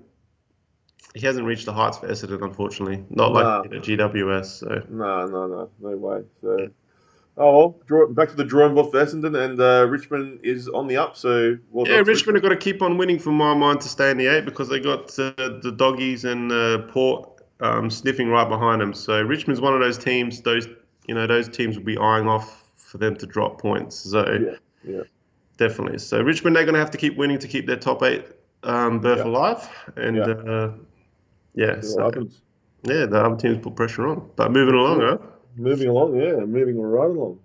Speaker 1: reached the heights for Essendon, unfortunately. Not like he
Speaker 3: nah,
Speaker 1: did at GWS. So
Speaker 3: no way. So, oh well, back to the drawing board for Essendon, and Richmond is on the up. So, well
Speaker 1: yeah,
Speaker 3: done to
Speaker 1: Richmond have
Speaker 3: Richmond.
Speaker 1: got to keep on winning for my mind to stay in the eight because they got the doggies and Port sniffing right behind them. So Richmond's one of those teams. Those teams will be eyeing off for them to drop points. So
Speaker 3: Yeah, yeah,
Speaker 1: definitely. So Richmond, they're going to have to keep winning to keep their top eight berth
Speaker 3: yeah,
Speaker 1: alive. And
Speaker 3: yeah.
Speaker 1: yeah,
Speaker 3: See
Speaker 1: so
Speaker 3: what happens.
Speaker 1: yeah, the other teams put pressure on. But moving
Speaker 3: That's
Speaker 1: along,
Speaker 3: it.
Speaker 1: huh?
Speaker 3: Moving along, yeah, moving right along.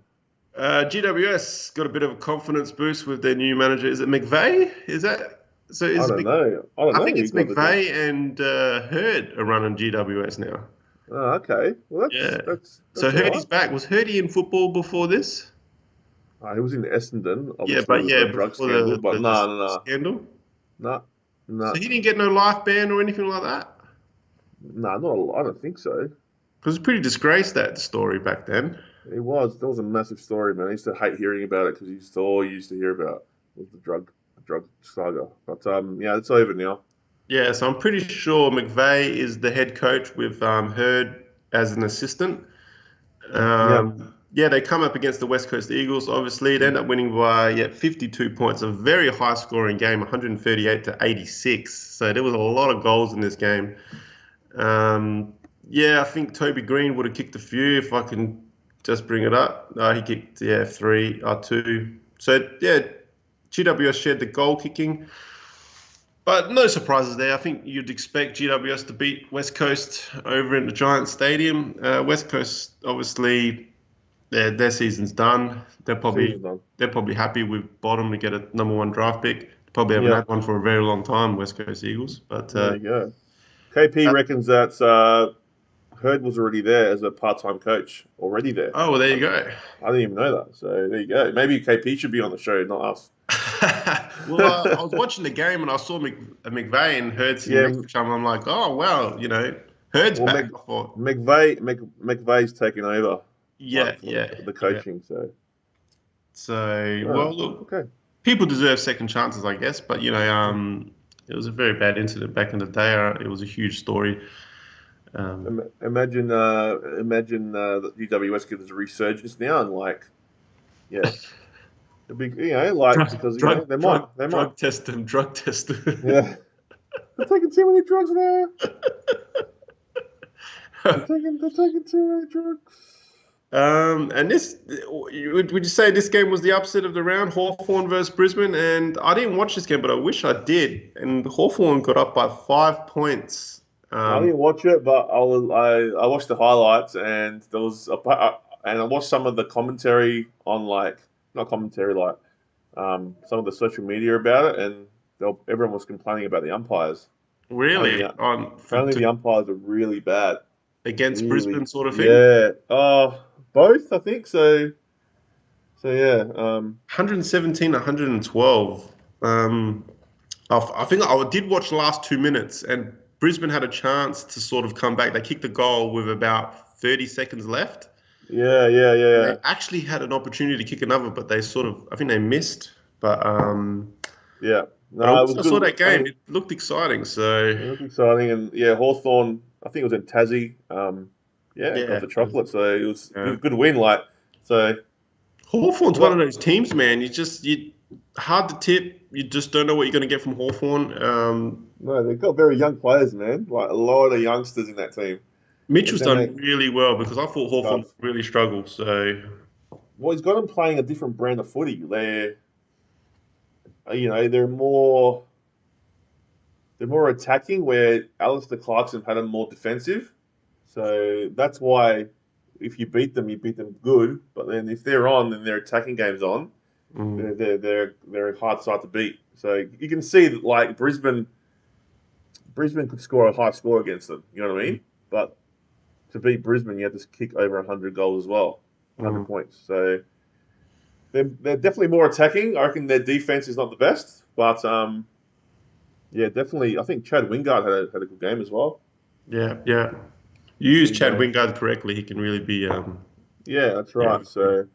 Speaker 1: GWS got a bit of a confidence boost with their new manager. Is it McVeigh? Is that so?
Speaker 3: I don't know. I don't
Speaker 1: I
Speaker 3: know
Speaker 1: think
Speaker 3: who
Speaker 1: it's
Speaker 3: got the job.
Speaker 1: McVeigh and Hurd are running GWS now.
Speaker 3: Oh, okay. Well,
Speaker 1: Yeah. So
Speaker 3: that's all right.
Speaker 1: Hurdy's back. Was Hurdy in football before this?
Speaker 3: He was in Essendon,
Speaker 1: Yeah,
Speaker 3: obviously
Speaker 1: but
Speaker 3: with
Speaker 1: yeah,
Speaker 3: the drug
Speaker 1: before
Speaker 3: scandal, but
Speaker 1: the
Speaker 3: no,
Speaker 1: scandal.
Speaker 3: no,
Speaker 1: So
Speaker 3: no,
Speaker 1: he didn't get no life ban or anything like that.
Speaker 3: no, not. I don't think so.
Speaker 1: Because it's pretty disgraced that story back then.
Speaker 3: That was a massive story, man. I used to hate hearing about it because all you used to hear about was the drug saga. But yeah, it's over now.
Speaker 1: Yeah, so I'm pretty sure McVeigh is the head coach with Hurd as an assistant.
Speaker 3: Yeah,
Speaker 1: Yeah, they come up against the West Coast Eagles. Obviously, they end up winning by 52 points. A very high scoring game, 138 to 86. So there was a lot of goals in this game. Yeah, I think Toby Green would have kicked a few if I can just bring it up. He kicked three, two. So yeah, GWS shared the goal kicking. But no surprises there. I think you'd expect GWS to beat West Coast over in the Giant Stadium. West Coast, obviously, their season's done. They're probably
Speaker 3: season's done.
Speaker 1: they're probably happy with bottom to get a number one draft pick. Probably haven't
Speaker 3: Yeah,
Speaker 1: had one for a very long time, West Coast Eagles. But
Speaker 3: there you go. KP reckons that Hurd was already there as a part-time coach, already there.
Speaker 1: oh, well, there
Speaker 3: I,
Speaker 1: you go.
Speaker 3: I didn't even know that. So there you go. Maybe KP should be on the show, not us.
Speaker 1: Well, I was watching the game and I saw McVeigh and Hurd sitting
Speaker 3: Yeah,
Speaker 1: next to each other. I'm like, oh wow, Hurd's
Speaker 3: well,
Speaker 1: back. I thought,
Speaker 3: McVeigh's taking over,
Speaker 1: yeah,
Speaker 3: like from
Speaker 1: yeah,
Speaker 3: the
Speaker 1: yeah.
Speaker 3: coaching. So
Speaker 1: So, well,
Speaker 3: oh,
Speaker 1: look,
Speaker 3: okay.
Speaker 1: people deserve second chances, I guess. But it was a very bad incident back in the day. It was a huge story.
Speaker 3: Imagine that UWS gives a resurgence now, and like, yeah, the big, like
Speaker 1: Drug,
Speaker 3: because
Speaker 1: drug, drug,
Speaker 3: they might,
Speaker 1: drug test them. Drug test them.
Speaker 3: yeah, they're taking too many drugs there. They're taking too many drugs.
Speaker 1: And would you say this game was the upset of the round, Hawthorn versus Brisbane? And I didn't watch this game, but I wish I did. And Hawthorn got up by 5 points.
Speaker 3: I didn't watch it, but I watched the highlights, and there was and I watched some of the commentary on like not commentary like some of the social media about it, and everyone was complaining about the umpires.
Speaker 1: Really,
Speaker 3: Apparently the umpires are really bad.
Speaker 1: against
Speaker 3: Really,
Speaker 1: Brisbane, sort of thing.
Speaker 3: yeah. Both I think so. So yeah.
Speaker 1: 117, 112. I think I did watch the last 2 minutes, and Brisbane had a chance to sort of come back. They kicked the goal with about 30 seconds left.
Speaker 3: Yeah.
Speaker 1: They actually had an opportunity to kick another, but I think they missed. But
Speaker 3: Yeah.
Speaker 1: but I
Speaker 3: No, it was
Speaker 1: saw
Speaker 3: good.
Speaker 1: that
Speaker 3: I
Speaker 1: game.
Speaker 3: mean,
Speaker 1: It looked exciting. So
Speaker 3: it looked exciting, and yeah, Hawthorn. I think it was in Tassie. Yeah, got
Speaker 1: yeah,
Speaker 3: the chocolate. So it was
Speaker 1: yeah.
Speaker 3: a good win. Like so.
Speaker 1: Hawthorn's one of
Speaker 3: Well,
Speaker 1: those teams, man. You hard to tip. You just don't know what you're going to get from Hawthorn.
Speaker 3: no, they've got very young players, man. Like a lot of youngsters in that team. And
Speaker 1: Mitchell's
Speaker 3: then
Speaker 1: done really well because I thought Hawthorn
Speaker 3: does.
Speaker 1: really struggled. So
Speaker 3: Well, he's got them playing a different brand of footy. They're more attacking, where Alistair Clarkson had them more defensive. So that's why if you beat them good. But then if they're on, then their attacking game's on.
Speaker 1: mm,
Speaker 3: They're a hard side to beat. So you can see that like Brisbane could score a high score against them. You know what I mean? But to beat Brisbane, you have to kick over 100 goals as well, 100
Speaker 1: mm.
Speaker 3: points. So they're definitely more attacking. I reckon their defense is not the best, but yeah, definitely. I think Chad Wingard had a good game as well.
Speaker 1: Yeah. You use
Speaker 3: He
Speaker 1: Chad Wingard correctly, he can really be
Speaker 3: Yeah, that's
Speaker 1: yeah.
Speaker 3: right. So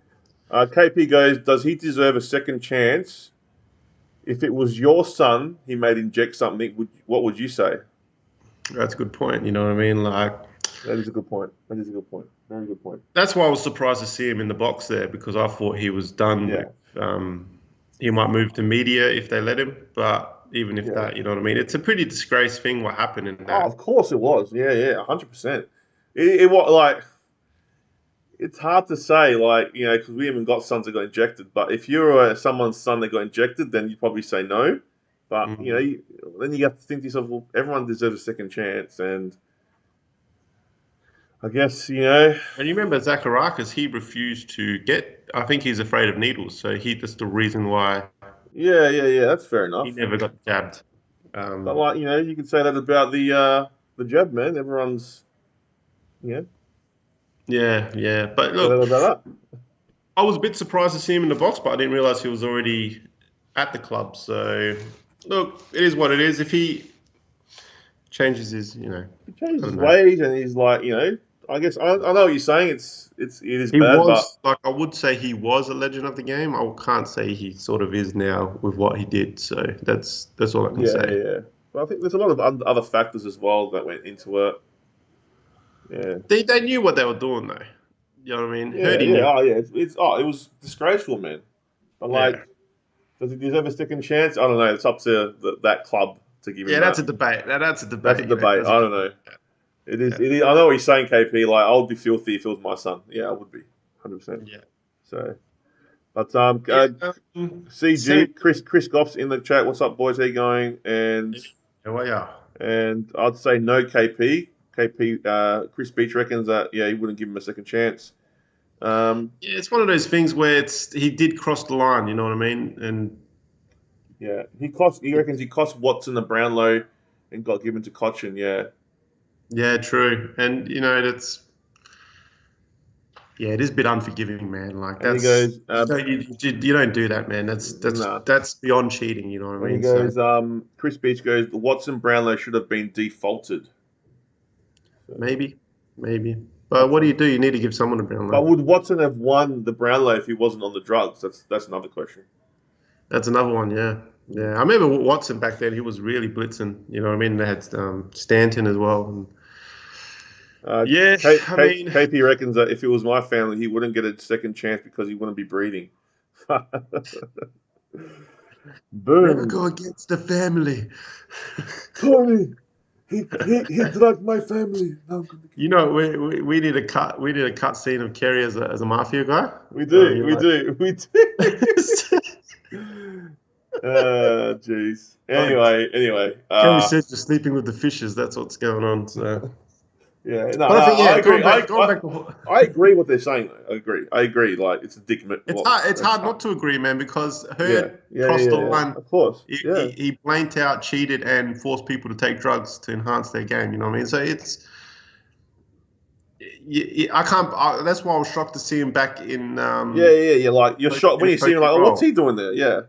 Speaker 3: KP goes, does he deserve a second chance? If it was your son, he might inject something. What would you say?
Speaker 1: That's a good point. You know what I mean? Like
Speaker 3: That is a good point. That is a good point. Very good point.
Speaker 1: that's why I was surprised to see him in the box there because I thought he was done
Speaker 3: Yeah,
Speaker 1: with. He might move to media if they let him, but even if
Speaker 3: yeah.
Speaker 1: that, you know what I mean? It's a pretty disgrace thing what happened in
Speaker 3: Oh,
Speaker 1: that.
Speaker 3: of course it was. Yeah, 100%. It was like it's hard to say, like because we haven't got sons that got injected. But if you're someone's son that got injected, then you probably say no. But
Speaker 1: Mm.
Speaker 3: then you have to think to yourself, well, everyone deserves a second chance, and I guess
Speaker 1: And you remember Zacharakis, he refused to get. I think he's afraid of needles, so that's the reason why
Speaker 3: yeah. That's fair
Speaker 1: he
Speaker 3: enough.
Speaker 1: never got jabbed.
Speaker 3: But like you could say that about the jab, man. Everyone's you
Speaker 1: Yeah. But
Speaker 3: say that
Speaker 1: look,
Speaker 3: about that.
Speaker 1: I was a bit surprised to see him in the box, but I didn't realize he was already at the club. So look, it is what it is. If he changes his,
Speaker 3: He
Speaker 1: I
Speaker 3: changed his
Speaker 1: don't know.
Speaker 3: ways, and he's like, I guess I know what you're saying. It is
Speaker 1: He
Speaker 3: bad, but
Speaker 1: was like I would say he was a legend of the game. I can't say he sort of is now with what he did. So that's all I can say.
Speaker 3: yeah. But I think there's a lot of other factors as well that went into it. Yeah,
Speaker 1: They knew what they were doing though. You know what I mean? Hurdy
Speaker 3: yeah.
Speaker 1: knew.
Speaker 3: Oh, yeah. It was disgraceful, man. But
Speaker 1: Yeah.
Speaker 3: like, does he deserve a second chance? I don't know. It's up to that club to give
Speaker 1: Yeah,
Speaker 3: him
Speaker 1: that's a
Speaker 3: that.
Speaker 1: debate. That's a
Speaker 3: That's a
Speaker 1: debate.
Speaker 3: debate.
Speaker 1: That's a
Speaker 3: I don't
Speaker 1: good.
Speaker 3: know. It is.
Speaker 1: Yeah.
Speaker 3: It is. I know what he's saying, KP. Like, I would be filthy if it was my son. Yeah, I would be, 100%.
Speaker 1: Yeah.
Speaker 3: So, but
Speaker 1: Yeah. Same.
Speaker 3: CG Chris Goff's in the chat. What's up, boys? How you going?
Speaker 1: How are ya?
Speaker 3: And I'd say no KP. KP. Chris Beach reckons that he wouldn't give him a second chance.
Speaker 1: Yeah, it's one of those things where he did cross the line. You know what I mean? And
Speaker 3: Yeah, he reckons he cost Watson a Brownlow and got given to Cochin. Yeah,
Speaker 1: yeah, true. And it is a bit unforgiving, man. Like
Speaker 3: and he goes,
Speaker 1: you don't do that, man.
Speaker 3: nah.
Speaker 1: That's beyond cheating. You know what I
Speaker 3: And he
Speaker 1: mean? So
Speaker 3: goes, Chris Beach goes, the Watson Brownlow should have been defaulted. So
Speaker 1: maybe. But what do you
Speaker 3: Watson.
Speaker 1: do? You need to give someone a
Speaker 3: But
Speaker 1: Brownlow.
Speaker 3: would Watson have won the Brownlow if he wasn't on the drugs? That's another question.
Speaker 1: That's another one. Yeah, yeah. I remember Watson back then. He was really blitzing. You know what I mean? They had Stanton as well. And yeah, I mean,
Speaker 3: KP reckons that if it was my family, he wouldn't get a second chance because he wouldn't be breeding.
Speaker 1: never
Speaker 3: Boom.
Speaker 1: go against the family.
Speaker 3: Tony, he drugged my family. Now I'm gonna kill
Speaker 1: You
Speaker 3: him.
Speaker 1: know, we need a cut. We need a cut scene of Kerry as a mafia guy.
Speaker 3: We do,
Speaker 1: You're
Speaker 3: we
Speaker 1: like,
Speaker 3: do, we do. Jeez.
Speaker 1: like
Speaker 3: Anyway.
Speaker 1: Kerry said, you're sleeping with the fishes. That's what's going on. So,
Speaker 3: Yeah. No,
Speaker 1: but I think
Speaker 3: I
Speaker 1: yeah,
Speaker 3: agree.
Speaker 1: going back to
Speaker 3: I agree what they're saying. Though. I agree. Like it's a dick.
Speaker 1: it's
Speaker 3: What?
Speaker 1: hard. It's hard not to agree, man, because
Speaker 3: Yeah.
Speaker 1: Hurd crossed the
Speaker 3: Yeah.
Speaker 1: line.
Speaker 3: Of course.
Speaker 1: He,
Speaker 3: Yeah.
Speaker 1: he, he blanked out, cheated, and forced people to take drugs to enhance their game. You know what I mean? So it's I can't. That's why I was shocked to see him back in
Speaker 3: Yeah. Like you're shocked
Speaker 1: in
Speaker 3: when
Speaker 1: a
Speaker 3: you see him.
Speaker 1: coaching
Speaker 3: Like, oh, what's
Speaker 1: role.
Speaker 3: he doing there? Yeah.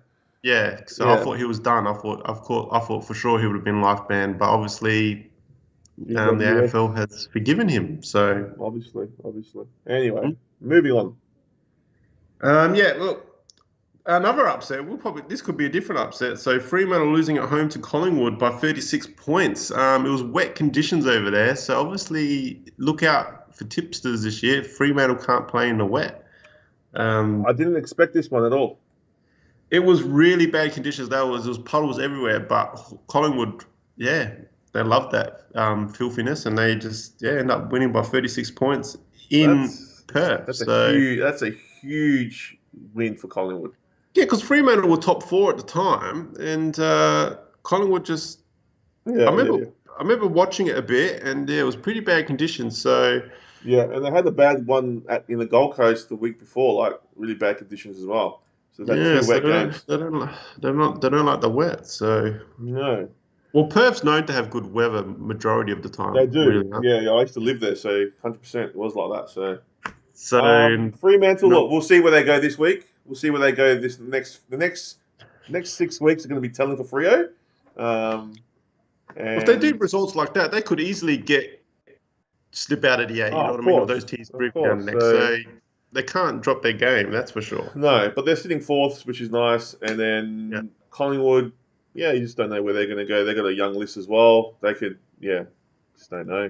Speaker 1: Yeah, so I
Speaker 3: Yeah.
Speaker 1: thought he was done. I thought for sure he would have been life banned, but obviously the
Speaker 3: Yeah.
Speaker 1: AFL has forgiven him. So
Speaker 3: Obviously. Anyway, moving on.
Speaker 1: yeah, look, another upset. This could be a different upset. So Fremantle losing at home to Collingwood by 36 points. It was wet conditions over there, so obviously look out for tipsters this year. Fremantle can't play in the wet. Um,
Speaker 3: I didn't expect this one at all.
Speaker 1: it was really bad conditions. There was puddles everywhere, but Collingwood, yeah, they loved that filthiness, and they just end up winning by 36 points in
Speaker 3: That's
Speaker 1: Perth.
Speaker 3: a
Speaker 1: So
Speaker 3: huge win for Collingwood.
Speaker 1: yeah, because Fremantle were top four at the time, and Collingwood just. I
Speaker 3: Yeah.
Speaker 1: remember I remember watching it a bit, and yeah, it was pretty bad conditions. So
Speaker 3: Yeah, and they had a bad one in the Gold Coast the week before, like really bad conditions as well. So they've had
Speaker 1: yeah,
Speaker 3: two
Speaker 1: so
Speaker 3: wet games.
Speaker 1: they don't like the wet. So
Speaker 3: No,
Speaker 1: well, Perth's known to have good weather majority of the
Speaker 3: they
Speaker 1: time,
Speaker 3: do.
Speaker 1: really. Huh?
Speaker 3: Yeah, I used to live there, so 100% it was like that. So
Speaker 1: So
Speaker 3: Fremantle,
Speaker 1: no.
Speaker 3: look, we'll see where they go this week. We'll see where they go the next 6 weeks are going to be telling for Frio. Um,
Speaker 1: If they do
Speaker 3: and
Speaker 1: results like that, they could easily slip out of the eight. You know what I mean? Or those teams
Speaker 3: of
Speaker 1: breathing down
Speaker 3: course.
Speaker 1: the neck.
Speaker 3: So
Speaker 1: So they can't drop their game. That's for sure.
Speaker 3: no, but they're sitting fourths, which is nice. And
Speaker 1: Yeah.
Speaker 3: then Collingwood, yeah, you just don't know where they're going to go. They got a young list as well. They could, yeah, just don't know.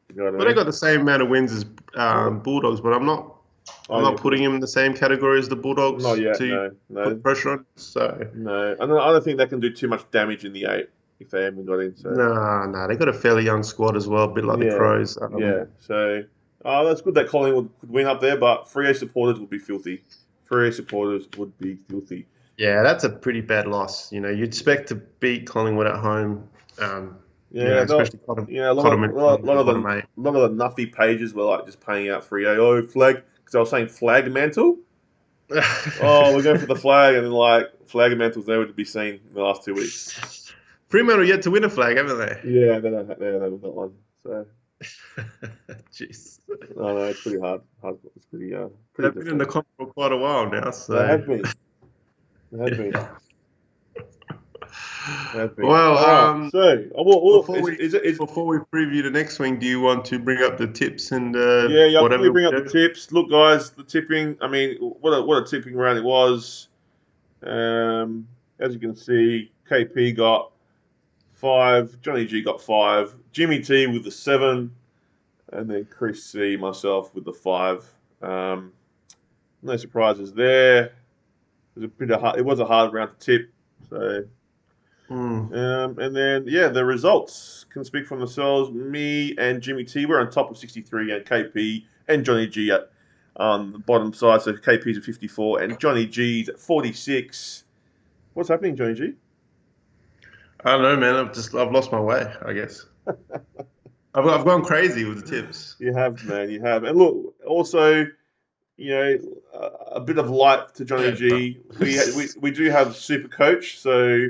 Speaker 3: You know what
Speaker 1: But
Speaker 3: I
Speaker 1: they
Speaker 3: mean?
Speaker 1: got the same amount of wins as Bulldogs. But I'm
Speaker 3: I
Speaker 1: not
Speaker 3: think
Speaker 1: putting him in the same category as the
Speaker 3: not
Speaker 1: Bulldogs
Speaker 3: yet.
Speaker 1: to put pressure on. So
Speaker 3: No. I don't think they can do too much damage in the eight if they haven't got in. So
Speaker 1: nah. They got a fairly young squad as well, a bit like the
Speaker 3: yeah,
Speaker 1: Crows.
Speaker 3: yeah. So that's good that Collingwood could win up there, but Freo supporters would be filthy. Freo supporters would be filthy.
Speaker 1: Yeah, that's a pretty bad loss. You know, you'd expect to beat Collingwood at home. Um,
Speaker 3: Yeah, they'll,
Speaker 1: especially Cottam,
Speaker 3: yeah, a lot
Speaker 1: Cottam
Speaker 3: of
Speaker 1: and Collingwood bottom eight.
Speaker 3: a lot of the nuffy pages were like just paying out Freo. Oh, flag, because I was saying flag mantle. Oh, we're going for the flag, and then like flag and mantle's nowhere to be seen in the last 2 weeks.
Speaker 1: Fremantle yet to win a flag, haven't they?
Speaker 3: Yeah, they haven't got one. So
Speaker 1: Jeez.
Speaker 3: I know it's pretty hard. It's pretty
Speaker 1: They've been in the
Speaker 3: difficult.
Speaker 1: comp for quite a while now,
Speaker 3: They
Speaker 1: so
Speaker 3: have been. They have been.
Speaker 1: yeah.
Speaker 3: They have been.
Speaker 1: Well,
Speaker 3: All right. So,
Speaker 1: before we
Speaker 3: is
Speaker 1: before we preview the next swing, do you want to bring up the tips and
Speaker 3: yeah. I'll quickly
Speaker 1: whatever we
Speaker 3: bring up the
Speaker 1: do?
Speaker 3: tips. Look, guys, the tipping. I mean, what a tipping round it was. As you can see, KP got 5, Johnny G got 5, Jimmy T with the 7, and then Chris C, myself with the 5. No surprises there. It was a hard round to tip. So,
Speaker 1: Mm.
Speaker 3: and then yeah, the results can speak for themselves. Me and Jimmy T were on top of 63, and KP and Johnny G at on the bottom side. So KP's at 54, and Johnny G's at 46. What's happening, Johnny G?
Speaker 1: I don't know, man. I've lost my way, I guess. I've gone crazy with the tips.
Speaker 3: You have, man. You have. And look, also, a bit of light to Johnny
Speaker 1: Yeah.
Speaker 3: G. We do have Supercoach, so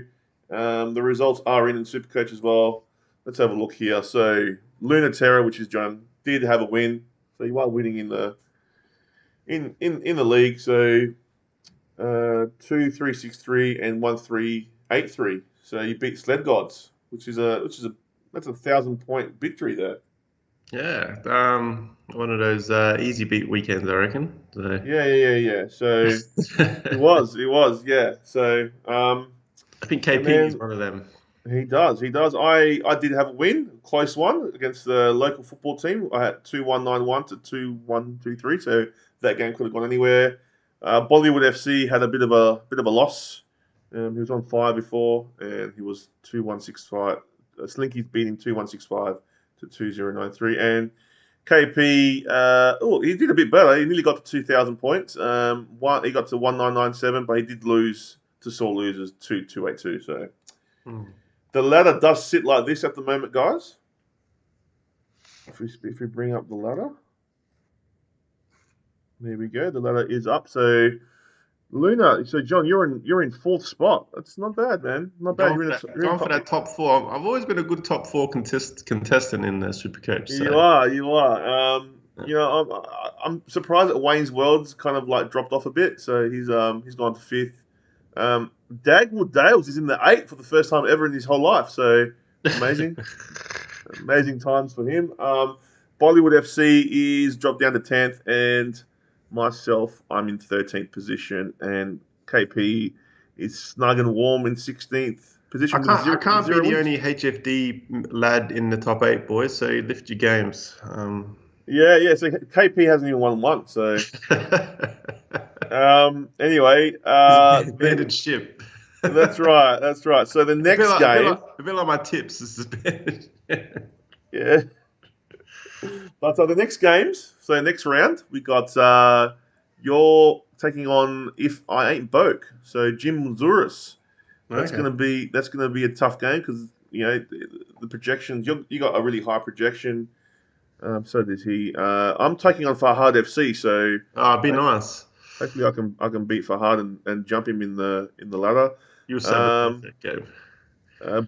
Speaker 3: the results are in Supercoach as well. Let's have a look here. So Lunaterra, which is John, did have a win. So you are winning in the in the league. So 2-3-6-3 and 1-3-8-3. So you beat Sled Gods, which is a that's a 1,000 point victory there.
Speaker 1: Yeah, one of those easy beat weekends, I reckon. So.
Speaker 3: Yeah. So it was, yeah. So
Speaker 1: I think
Speaker 3: and
Speaker 1: KP is
Speaker 3: then
Speaker 1: one of them.
Speaker 3: he does. I did have a win, close one against the local football team. I had 2-1-9-1 to 2-1-2-3. So that game could have gone anywhere. Bollywood FC had a bit of a loss. He was on fire before, and he was 2-1-6-5. Slinky's beating 2-1-6-5 to 2-0-9-3, and KP. He did a bit better. He nearly got to 2,000 points. He got to 1997, but he did lose to sore losers 2-2-8-2. So.
Speaker 1: Hmm.
Speaker 3: The ladder does sit like this at the moment, guys. If we bring up the ladder, there we go. The ladder is up. So Luna, so John, you're in fourth spot. That's not bad, man. Not bad.
Speaker 1: Going for that,
Speaker 3: You're in
Speaker 1: going for
Speaker 3: top.
Speaker 1: that top four. I've always been a good top four contestant in the Supercoach.
Speaker 3: You
Speaker 1: So
Speaker 3: are. You are. I'm surprised that Wayne's World's kind of like dropped off a bit. So he's gone to fifth. Dagwood Dales is in the eighth for the first time ever in his whole life. So amazing. Amazing times for him. Bollywood FC is dropped down to 10th, and myself, I'm in 13th position, and KP is snug and warm in 16th
Speaker 1: I
Speaker 3: position with
Speaker 1: can't I
Speaker 3: zero,
Speaker 1: can't be
Speaker 3: zero
Speaker 1: the
Speaker 3: wins.
Speaker 1: only HFD lad in the top eight, boys. So lift your games.
Speaker 3: Yeah. So KP hasn't even won one. So anyway,
Speaker 1: He's
Speaker 3: then
Speaker 1: abandoned ship.
Speaker 3: that's right. That's right. So the
Speaker 1: A bit
Speaker 3: next
Speaker 1: like a bit like
Speaker 3: game,
Speaker 1: a bit like my tips is abandoned.
Speaker 3: yeah. But the next games, so next round, we got you're taking on If I Ain't Boke. So Jim Zurus.
Speaker 1: Okay.
Speaker 3: That's gonna be a tough game because the projections. You got a really high projection. So does he. I'm taking on Farhad FC. So
Speaker 1: Oh, be
Speaker 3: ho-
Speaker 1: nice.
Speaker 3: hopefully I can beat Farhad and jump him in the ladder.
Speaker 1: You were so
Speaker 3: Um,
Speaker 1: that game.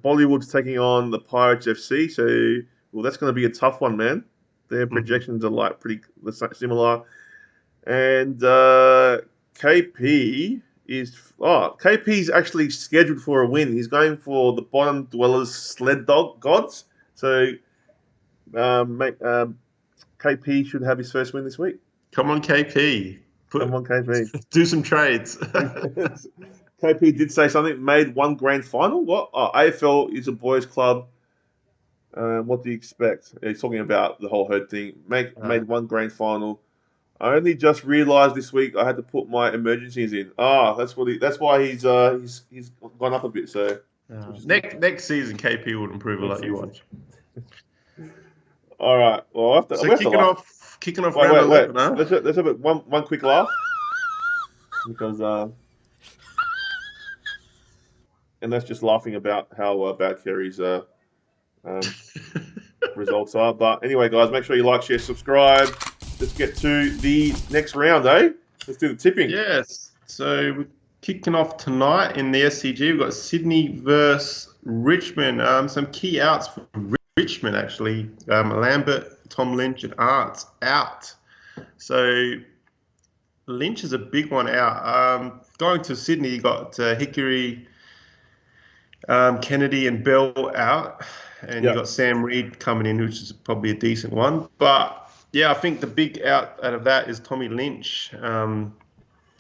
Speaker 3: Bollywood's taking on the Pirates FC. So well, that's going to be a tough one, man. Their
Speaker 1: Mhm.
Speaker 3: projections are like pretty similar. And KP KP's actually scheduled for a win. He's going for the bottom dwellers sled dog gods. So KP should have his first win this week.
Speaker 1: Come on, KP.
Speaker 3: Come
Speaker 1: Put
Speaker 3: on, KP.
Speaker 1: do some trades.
Speaker 3: KP did say something. Made one grand final. What? Oh, AFL is a boys' club. What do you expect? He's talking about the whole herd thing. Made one grand final. I only just realised this week I had to put my emergencies in. That's why he's gone up a bit. So which is good.
Speaker 1: Next season, KP would improve a
Speaker 3: Next
Speaker 1: lot. You
Speaker 3: season.
Speaker 1: watch.
Speaker 3: All right. Well,
Speaker 1: So
Speaker 3: we have to laugh.
Speaker 1: kicking off
Speaker 3: Wait,
Speaker 1: round
Speaker 3: wait, wait.
Speaker 1: 11, huh?
Speaker 3: Let's have one quick laugh because and that's just laughing about how bad Kerry's um, results are. But anyway, guys, make sure you like, share, subscribe. Let's get to the next round, eh? Let's do the tipping.
Speaker 1: Yes. So we're kicking off tonight in the SCG. We've got Sydney versus Richmond. Some key outs for Richmond actually. Lambert, Tom Lynch, and Arts out. So Lynch is a big one out. Going to Sydney, you got Hickory, Kennedy, and Bell out, and you
Speaker 3: Yeah.
Speaker 1: got Sam Reed coming in, which is probably a decent one. But yeah, I think the big out of that is Tommy Lynch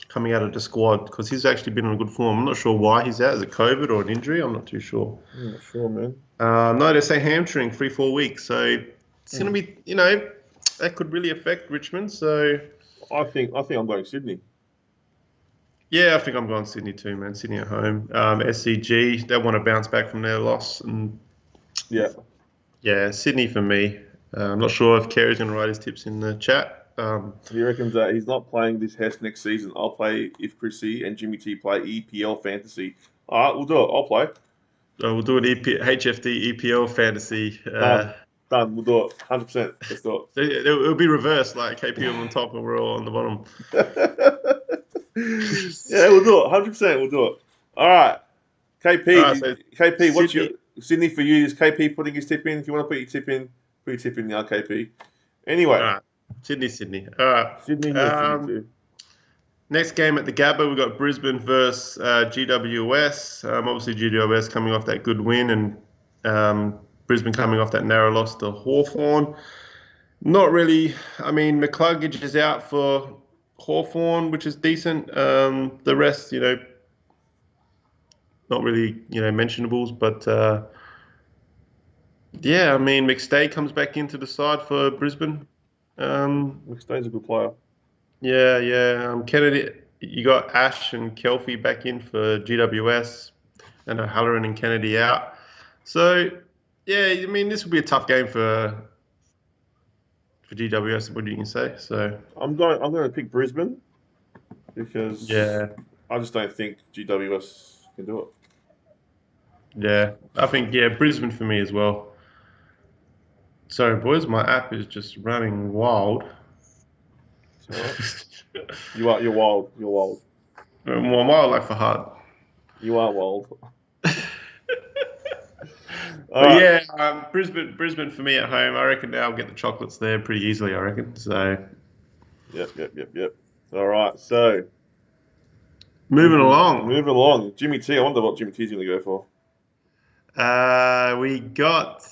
Speaker 1: coming out of the squad because he's actually been in a good form. I'm not sure why he's out. Is it COVID or an injury? I'm not too sure.
Speaker 3: I'm not sure, man.
Speaker 1: No, they say hamstring 3-4 weeks, so it's going to be that could really affect Richmond. So.
Speaker 3: I think I'm going Sydney.
Speaker 1: Yeah, I think I'm going Sydney too, man. Sydney at home. SCG, they want to bounce back from their loss. And
Speaker 3: Yeah.
Speaker 1: yeah, Sydney for me. I'm not sure if Kerry's going to write his tips in the chat.
Speaker 3: He reckons that he's not playing this Hess next season. I'll play if Chrissy and Jimmy T play EPL fantasy. All right, we'll do it. I'll play.
Speaker 1: So we'll do an HFD EPL fantasy.
Speaker 3: Done. Done. We'll do it. 100%. Let's do
Speaker 1: It'll be reversed, like KP on top and we're all on the bottom.
Speaker 3: it. Yeah, we'll do it. 100%. We'll do it. All right. KP,
Speaker 1: All right, so
Speaker 3: KP, what's your
Speaker 1: Sydney.
Speaker 3: Sydney for you? Is KP putting his tip in? If you want to put your tip in, put your tip in now, KP.
Speaker 1: All
Speaker 3: Anyway,
Speaker 1: right, Sydney. All right.
Speaker 3: Sydney, yeah, Sydney too.
Speaker 1: Next game at the Gabba, we've got Brisbane versus GWS. Obviously, GWS coming off that good win and Brisbane coming off that narrow loss to Hawthorn. Not really. I mean, McCluggage is out for Hawthorn, which is decent. The rest, not really, mentionables. But yeah, I mean, McStay comes back into the side for Brisbane. Um,
Speaker 3: McStay's a good player.
Speaker 1: yeah, yeah. Kennedy, you got Ash and Kelfie back in for GWS, and O'Halloran and Kennedy out. So yeah, I mean, this will be a tough game for GWS. What do you can say? So
Speaker 3: I'm going to pick Brisbane because
Speaker 1: yeah,
Speaker 3: I just don't think GWS can do it.
Speaker 1: yeah. I think yeah, Brisbane for me as well. Sorry, boys, my app is just running wild.
Speaker 3: It's all right. You're wild. You're wild.
Speaker 1: More wild like for hard.
Speaker 3: You are wild. All
Speaker 1: But
Speaker 3: right.
Speaker 1: yeah, Brisbane for me at home. I reckon I'll get the chocolates there pretty easily. I reckon. So
Speaker 3: Yep. All right. So
Speaker 1: moving along,
Speaker 3: moving along. Jimmy T. I wonder what Jimmy T's going to go for.
Speaker 1: we got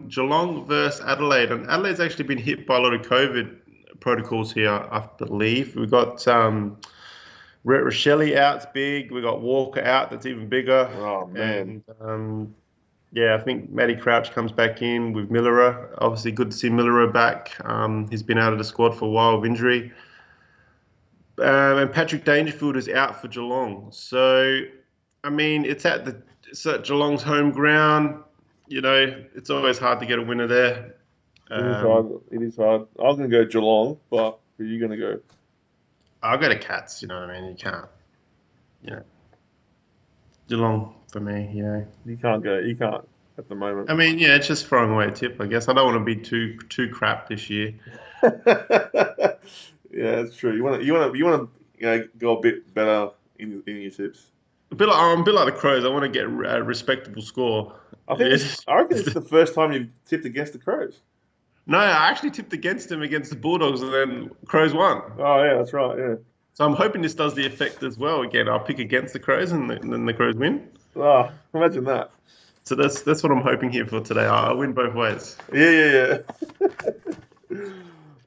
Speaker 1: Geelong versus Adelaide, and Adelaide's actually been hit by a lot of COVID protocols here, I believe. We got Rhett Rochelle out's big. We got Walker out, that's even bigger,
Speaker 3: Oh man.
Speaker 1: and yeah, I think Matty Crouch comes back in with Millerer. Obviously, good to see Millerer back. He's been out of the squad for a while with injury. And Patrick Dangerfield is out for Geelong. So, I mean, it's at Geelong's home ground. It's always hard to get a winner there.
Speaker 3: It is hard.
Speaker 1: Um,
Speaker 3: It is hard. I'm going to go Geelong, but who are you going to go?
Speaker 1: I'll go to Cats. You know what I mean? You can't. You know, Geelong for me.
Speaker 3: You can't go. You can't at the moment.
Speaker 1: I mean, yeah, it's just throwing away a tip. I guess I don't want to be too crap this year.
Speaker 3: Yeah, that's true. You want to go a bit better in your tips.
Speaker 1: I'm a bit like the Crows. I want to get a respectable score. Yes.
Speaker 3: I reckon this is the first time you've tipped against the Crows.
Speaker 1: No, I actually tipped against him against the Bulldogs, and then Crows won.
Speaker 3: Oh yeah, that's right. Yeah.
Speaker 1: So I'm hoping this does the effect as well. Again, I'll pick against the Crows, and then the Crows win.
Speaker 3: Oh, imagine that.
Speaker 1: So that's what I'm hoping here for today. I'll win both ways.
Speaker 3: Yeah.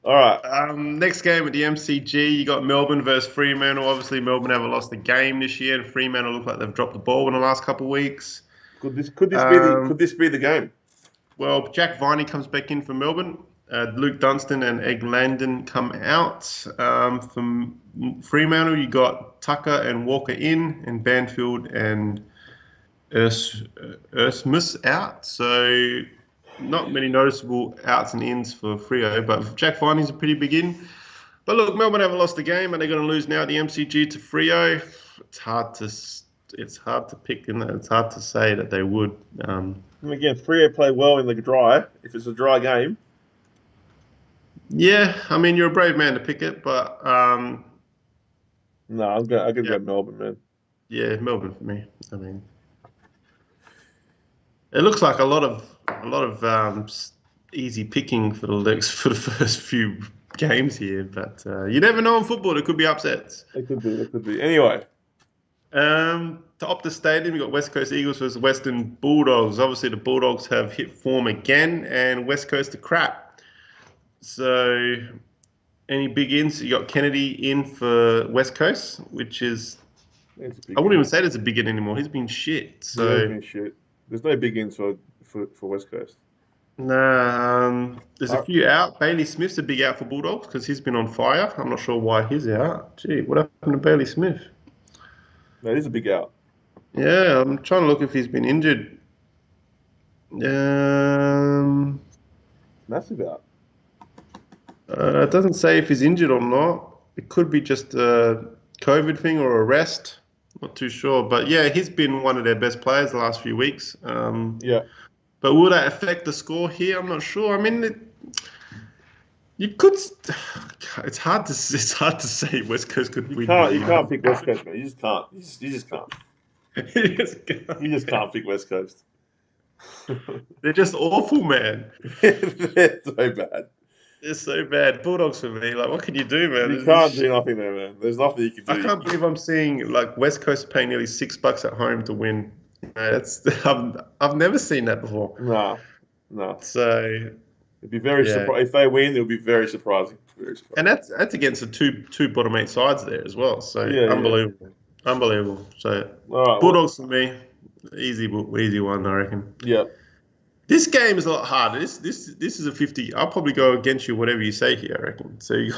Speaker 3: All right.
Speaker 1: Next game at the MCG, you got Melbourne versus Fremantle. Obviously, Melbourne haven't lost a game this year, and Fremantle look like they've dropped the ball in the last couple of weeks.
Speaker 3: Could this be the game?
Speaker 1: Well, Jack Viney comes back in for Melbourne. Luke Dunstan and Egg Landon come out. From Fremantle, you got Tucker and Walker in, and Banfield and Erasmus out. So not many noticeable outs and ins for Freo, but Jack Viney's a pretty big in. But look, Melbourne haven't lost the game, and they're going to lose now at the MCG to Freo. It's hard to pick, and it's hard to say that they would.
Speaker 3: And again, Freo play well in the dry. If it's a dry game,
Speaker 1: Yeah, I mean you're a brave man to pick it, but
Speaker 3: no, I'm going to
Speaker 1: yeah,
Speaker 3: go Melbourne, man.
Speaker 1: yeah, Melbourne for me. I mean, it looks like a lot of easy picking for for the first few games here, but you never know in football. There could be upsets.
Speaker 3: It could be. It could be. Anyway,
Speaker 1: To Optus Stadium, you got West Coast Eagles versus Western Bulldogs. Obviously, the Bulldogs have hit form again, and West Coast are crap. So, any big ins? You got Kennedy in for West Coast, which is
Speaker 3: it's a
Speaker 1: I
Speaker 3: big
Speaker 1: wouldn't
Speaker 3: game.
Speaker 1: even say that's a big in anymore. He's been shit.
Speaker 3: Yeah, it's
Speaker 1: So,
Speaker 3: been shit. There's no big ins for West Coast.
Speaker 1: nah, there's a
Speaker 3: Uh,
Speaker 1: few out. Bailey Smith's a big out for Bulldogs because he's been on fire. I'm not sure why he's out. Gee, what happened to Bailey Smith?
Speaker 3: no, it is a big out.
Speaker 1: Yeah, I'm trying to look if he's been injured. Um,
Speaker 3: Massive out.
Speaker 1: it doesn't say if he's injured or not. It could be just a COVID thing or a rest. Not too sure. But yeah, he's been one of their best players the last few weeks.
Speaker 3: Yeah.
Speaker 1: But will that affect the score here? I'm not sure. I mean, you could. It's hard to say West Coast could win.
Speaker 3: You can't pick West Coast, man. You just can't. You just can't. You just can't pick West Coast.
Speaker 1: They're just awful, man.
Speaker 3: They're so bad.
Speaker 1: They're so bad. Bulldogs for me. Like, what can you do, man?
Speaker 3: You can't do nothing there, man. There's nothing you can do.
Speaker 1: I can't believe I'm seeing like West Coast paying nearly $6 at home to win. That's I've never seen that before.
Speaker 3: Nah, nah.
Speaker 1: So
Speaker 3: It'd be very
Speaker 1: Yeah,
Speaker 3: surprising if they win. It'll be very surprising. Very
Speaker 1: and
Speaker 3: surprising.
Speaker 1: that's against the two bottom eight sides there as well. So
Speaker 3: Yeah, yeah.
Speaker 1: unbelievable, unbelievable. So
Speaker 3: All right. Well,
Speaker 1: Bulldogs for me, easy one, I reckon.
Speaker 3: yeah.
Speaker 1: This game is a lot harder. This is a 50. I'll probably go against you, whatever you say here, I reckon. So you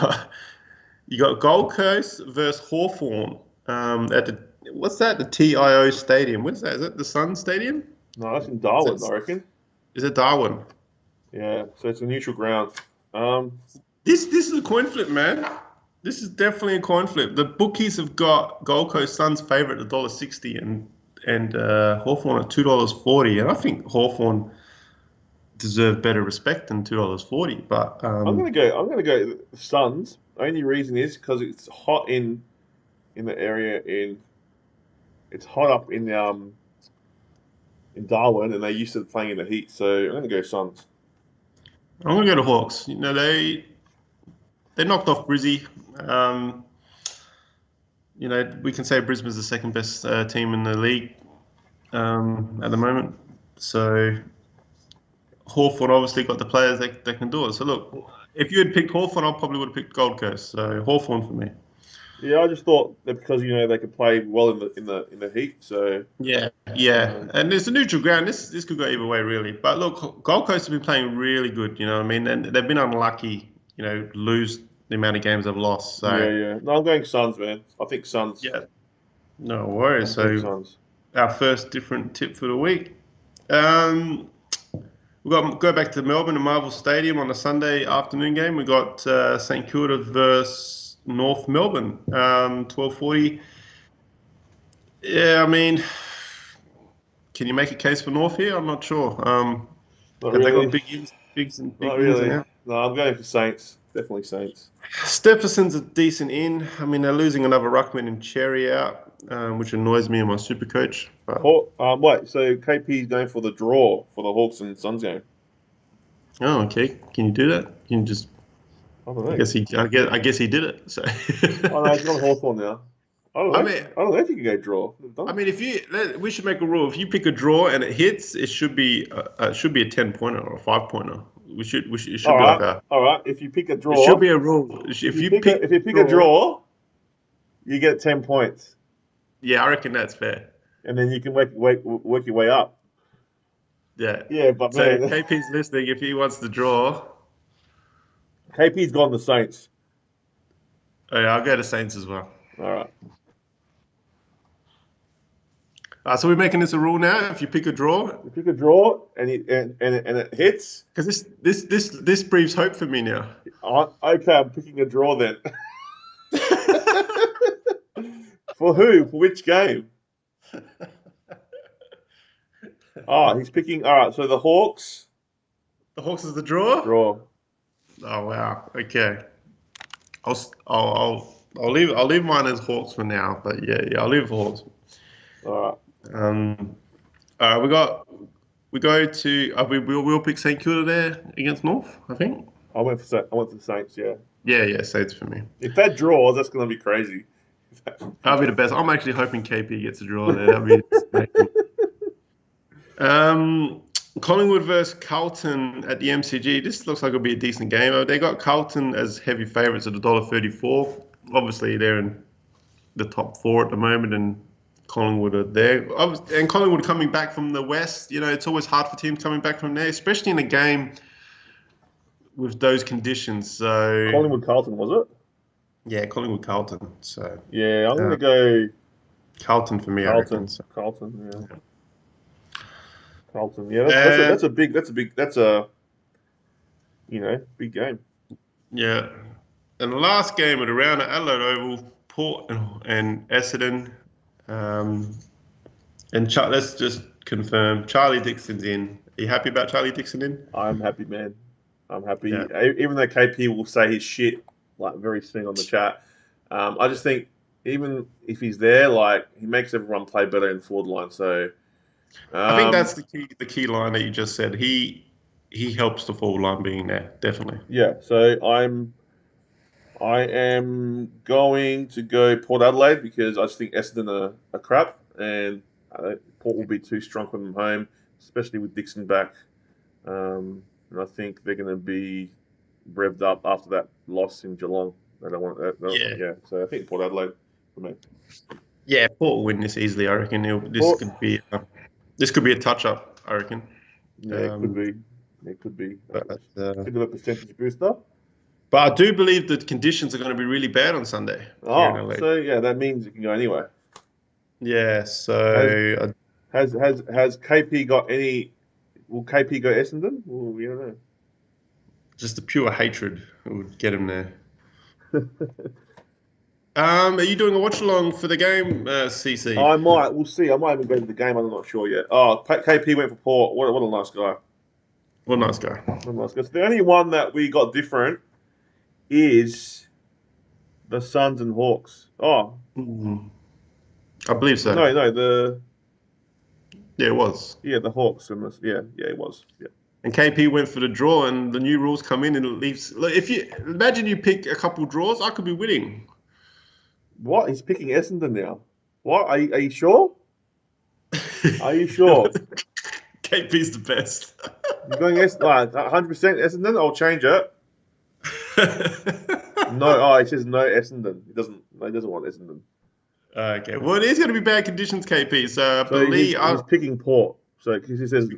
Speaker 1: got Gold Coast versus Hawthorn at the what's that? The TIO Stadium. What's that? Is that the Sun Stadium?
Speaker 3: No, that's in
Speaker 1: Is
Speaker 3: Darwin, I
Speaker 1: it,
Speaker 3: reckon.
Speaker 1: is it Darwin?
Speaker 3: Yeah. So it's a neutral ground. Um,
Speaker 1: This is a coin flip, man. This is definitely a coin flip. The bookies have got Gold Coast Suns favourite at $1.60 and Hawthorn at $2.40. And I think Hawthorn deserve better respect than $2.40. But
Speaker 3: I'm gonna go. I'm gonna go the Suns. Only reason is because it's hot in the area in. It's hot up in Darwin, and they used to playing in the heat. So I'm gonna go Suns.
Speaker 1: I'm gonna go to Hawks. They knocked off Brizzy. Um, we can say Brisbane's the second best team in the league at the moment. So Hawthorn obviously got the players that can do it. So look, if you had picked Hawthorn, I probably would have picked Gold Coast. So Hawthorn for me.
Speaker 3: Yeah, I just thought that because they could play well in the heat. So
Speaker 1: Yeah, yeah,
Speaker 3: um,
Speaker 1: and it's a neutral ground. This could go either way, really. But look, Gold Coast have been playing really good. You know what I mean? And they've been unlucky. Lose the amount of games they've lost.
Speaker 3: yeah,
Speaker 1: So
Speaker 3: yeah. No, I'm going Suns, man. I think Suns.
Speaker 1: yeah, no worries.
Speaker 3: I'm going
Speaker 1: So
Speaker 3: Suns.
Speaker 1: our first different tip for the week. Um, we got go back to Melbourne and Marvel Stadium on a Sunday afternoon game. We got St Kilda versus North Melbourne, 12:40. Yeah, I mean, can you make a case for North here? I'm not sure.
Speaker 3: Not
Speaker 1: Have they got
Speaker 3: really.
Speaker 1: big
Speaker 3: Not
Speaker 1: ins in
Speaker 3: really.
Speaker 1: there?
Speaker 3: No, I'm going for Saints. Definitely Saints.
Speaker 1: Stepherson's a decent in. I mean, they're losing another ruckman and Cherry out, which annoys me in my Supercoach. But
Speaker 3: Wait. So KP's going for the draw for the Hawks and Suns game.
Speaker 1: oh, okay. Can you do that? Can you just?
Speaker 3: I don't
Speaker 1: I
Speaker 3: know.
Speaker 1: guess he. I guess he did it. So.
Speaker 3: Oh no, he's gone Hawthorn now. I don't
Speaker 1: I
Speaker 3: know.
Speaker 1: mean,
Speaker 3: I don't know if you can go draw. They've done
Speaker 1: I
Speaker 3: it.
Speaker 1: mean, we should make a rule. If you pick a draw and it hits, it should be a 10 pointer or a 5 pointer. It
Speaker 3: All
Speaker 1: should be like
Speaker 3: right,
Speaker 1: a.
Speaker 3: all right. If you pick a
Speaker 1: It should
Speaker 3: draw,
Speaker 1: be a rule. If you pick
Speaker 3: if you pick a
Speaker 1: draw,
Speaker 3: draw, you get 10 points,
Speaker 1: yeah, I reckon that's fair.
Speaker 3: and then you can work your way up.
Speaker 1: Yeah.
Speaker 3: Yeah, but
Speaker 1: So
Speaker 3: man,
Speaker 1: KP's listening. If he wants to draw,
Speaker 3: KP's gone the Saints.
Speaker 1: oh, yeah, I'll go to Saints as well.
Speaker 3: All right.
Speaker 1: So we're making this a rule now. If you pick a draw,
Speaker 3: If you pick a draw and it hits,
Speaker 1: because this breathes hope for me now.
Speaker 3: okay, I'm picking a draw then. For who? For which game? Oh, he's picking. All right, so the Hawks
Speaker 1: The Hawks is the draw.
Speaker 3: draw.
Speaker 1: Oh wow. Okay. I'll s- I'll leave mine as Hawks for now. But yeah, I'll leave Hawks.
Speaker 3: All right.
Speaker 1: Um. We go to we'll pick St Kilda there against North. I think.
Speaker 3: I went for the Saints. Yeah.
Speaker 1: Yeah, Saints for me.
Speaker 3: If that draws, that's going to be crazy.
Speaker 1: That'll be the best. I'm actually hoping KP gets a draw there. That'll be amazing. Um, Collingwood versus Carlton at the MCG. This looks like it'll be a decent game. They got Carlton as heavy favourites at $1.34. Obviously, they're in the top four at the moment, and Collingwood are there. And Collingwood coming back from the West. It's always hard for teams coming back from there, especially in a game with those conditions. So
Speaker 3: Collingwood Carlton, was it?
Speaker 1: yeah, Collingwood Carlton. So
Speaker 3: Yeah, I'm going
Speaker 1: uh,
Speaker 3: to go
Speaker 1: Carlton for me, I reckon.
Speaker 3: Carlton.
Speaker 1: So.
Speaker 3: Carlton, yeah. Carlton. Yeah,
Speaker 1: And
Speaker 3: that's a big game.
Speaker 1: yeah, and the last game of the round at Adelaide Oval, Port and Essendon. Um, let's just confirm Charlie Dixon's in. Are you happy about Charlie Dixon in?
Speaker 3: I'm happy, man. I'm happy.
Speaker 1: Yeah.
Speaker 3: Even though KP will say his shit like very soon on the chat, I just think even if he's there, like he makes everyone play better in forward line. So
Speaker 1: I think that's
Speaker 3: um,
Speaker 1: the key line that you just said. He helps the forward line being there, definitely.
Speaker 3: yeah, so I am going to go Port Adelaide because I just think Essendon are crap and Port will be too strong for them home, especially with Dixon back. Um, and I think they're going to be revved up after that loss in Geelong. They don't want that.
Speaker 1: Yeah.
Speaker 3: Yeah, so I think Port Adelaide for me.
Speaker 1: Yeah, Port will win this easily. I reckon
Speaker 3: Port,
Speaker 1: this could be a touch up. I reckon.
Speaker 3: yeah, it could
Speaker 1: Um,
Speaker 3: be. It could be.
Speaker 1: but
Speaker 3: Bit of a percentage booster.
Speaker 1: but I do believe the conditions are going to be really bad on Sunday here in
Speaker 3: Oh,
Speaker 1: LA.
Speaker 3: so yeah, that means it can go anywhere.
Speaker 1: Yeah,
Speaker 3: Has
Speaker 1: so
Speaker 3: has KP got any? Will KP go Essendon? Well, we don't
Speaker 1: just the pure hatred would get him there.
Speaker 3: know.
Speaker 1: Are you doing a watch along for the game, CC?
Speaker 3: I might. We'll see. I might even go to the game. I'm not sure yet. Oh, KP went for Port. What a nice guy.
Speaker 1: What a nice guy.
Speaker 3: What a nice guy. So the only one that we got different is the Suns and Hawks. Oh,
Speaker 1: Mm. I believe so.
Speaker 3: no,
Speaker 1: Yeah, it was.
Speaker 3: the Hawks and it was. Yeah.
Speaker 1: And KP went for the draw, and the new rules come in, and it leaves. Like, if you imagine you pick a couple draws, I could be winning.
Speaker 3: What? He's picking Essendon now. What? Are you sure? Are you sure?
Speaker 1: KP's the best.
Speaker 3: You're going 100% Essendon? I'll change it. No, it says no Essendon. He doesn't want Essendon.
Speaker 1: Okay, well, it is going to be bad conditions, KP. So I
Speaker 3: So
Speaker 1: believe
Speaker 3: he's picking Port. So because he says,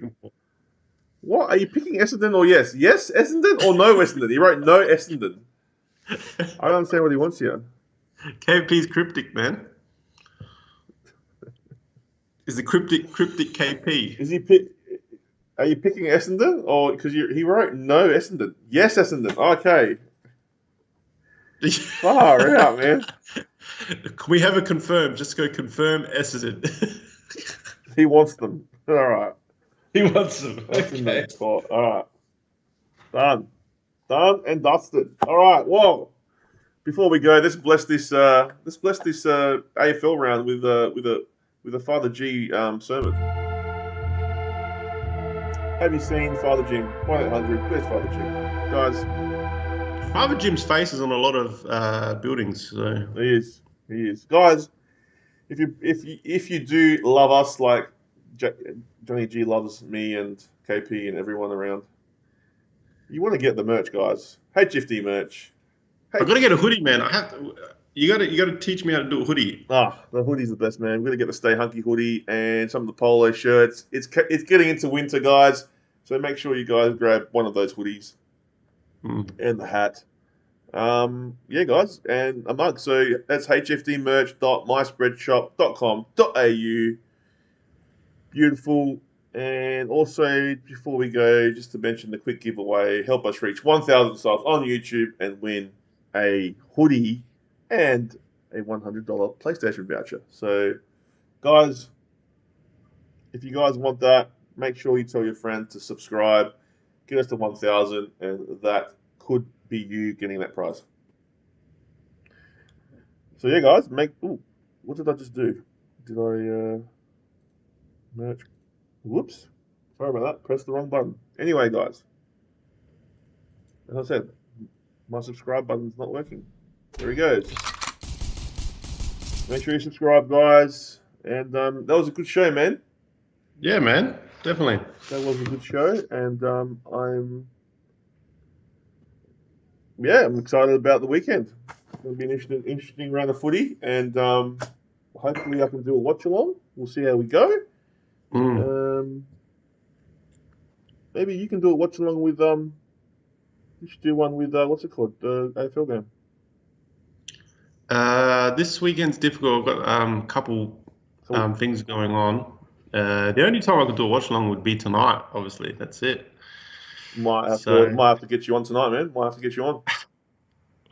Speaker 3: what? Are you picking Essendon or yes? Yes, Essendon or no Essendon? He wrote no Essendon. I don't understand what he wants here.
Speaker 1: KP's cryptic, man. Is the cryptic KP?
Speaker 3: Is he Are you picking Essendon or because he wrote no Essendon? Yes, Essendon. Okay. Far out, man.
Speaker 1: Can we have it confirmed? Just go confirm Essendon.
Speaker 3: He wants them. All right.
Speaker 1: He wants them. Okay.
Speaker 3: All right. Done and dusted. All right. Well, before we go, let's bless this AFL round with a Father G sermon. Have you seen Father Jim? 1-800. Where's Father Jim, guys?
Speaker 1: Father Jim's face is on a lot of buildings. So
Speaker 3: He is, guys. If you do love us like Johnny G loves me and KP and everyone around, you want to get the merch, guys. HFD merch.
Speaker 1: I've got to get a hoodie, man. I have to. You got to teach me how to do a hoodie.
Speaker 3: The hoodie's the best, man. We're gonna get the Stay Hunky hoodie and some of the polo shirts. It's getting into winter, guys. So make sure you guys grab one of those hoodies and the hat. Yeah, guys, and a mug. So that's hfdmerch.myspreadshop.com.au. Beautiful. And also, before we go, just to mention the quick giveaway, help us reach 1,000 subs on YouTube and win a hoodie and a $100 PlayStation voucher. So, guys, if you guys want that, make sure you tell your friends to subscribe. Get us to 1,000, and that could be you getting that prize. So yeah, guys, what did I just do? Did I merch? Whoops. Sorry about that. Press the wrong button. Anyway, guys, as I said, my subscribe button's not working. There he goes. Make sure you subscribe, guys. And that was a good show, man.
Speaker 1: Yeah, man. Definitely.
Speaker 3: That was a good show, and I'm excited about the weekend. It's going to be an interesting round of footy, and hopefully I can do a watch along. We'll see how we go. Maybe you can do a watch along with you should do one with what's it called, the AFL game.
Speaker 1: This weekend's difficult. I've got a couple things going on. The only time I could do a watch along would be tonight. Obviously, that's it.
Speaker 3: Might have to get you on tonight, man. Might have to get you on.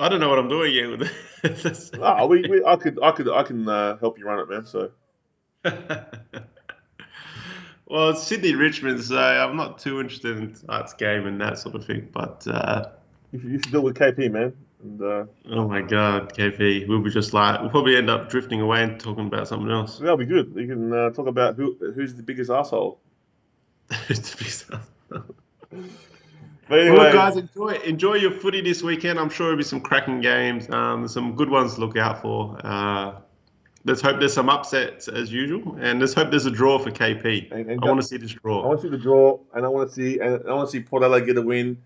Speaker 1: I don't know what I'm doing yet with this.
Speaker 3: I can help you run it, man. So.
Speaker 1: Well, it's Sydney Richmond, so I'm not too interested in tonight's game and that sort of thing. But
Speaker 3: you should do it with KP, man. And,
Speaker 1: oh my God, KP, we'll probably end up drifting away and talking about something else.
Speaker 3: That'll be good. You can talk about who's the biggest asshole.
Speaker 1: Who's the biggest asshole?
Speaker 3: But anyway,
Speaker 1: well, guys, enjoy your footy this weekend. I'm sure there'll be some cracking games. Some good ones to look out for. let's hope there's some upsets as usual, and let's hope there's a draw for KP.
Speaker 3: And
Speaker 1: I want to see this draw.
Speaker 3: I want to see the draw, and I want to see Port Adelaide get a win,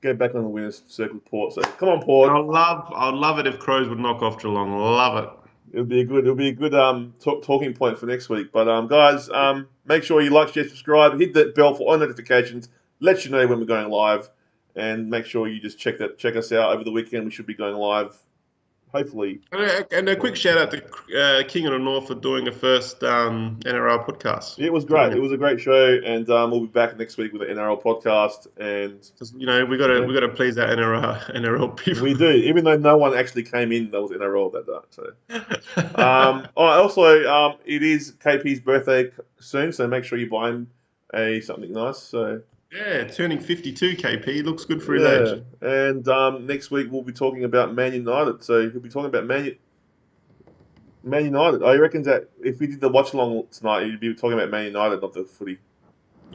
Speaker 3: get back on the winners circle with Port. So come on, Port.
Speaker 1: I'd love it if Crows would knock off Geelong. Love it.
Speaker 3: It'll be a good talking point for next week. But guys, make sure you like, share, subscribe, hit that bell for all notifications. Let you know when we're going live, and make sure you just check us out over the weekend. We should be going live, hopefully.
Speaker 1: And a quick shout out to King of the North for doing the first NRL podcast.
Speaker 3: It was great. It was a great show, and we'll be back next week with the NRL podcast. And
Speaker 1: we got to please our NRL people.
Speaker 3: We do, even though no one actually came in that was NRL that day. So, also, it is KP's birthday soon, so make sure you buy him something nice. So.
Speaker 1: Yeah, turning 52, KP. Looks good for his age.
Speaker 3: And next week we'll be talking about Man United. So he'll be talking about Man United. I reckon that if we did the watch along tonight, you'd be talking about Man United, not the footy.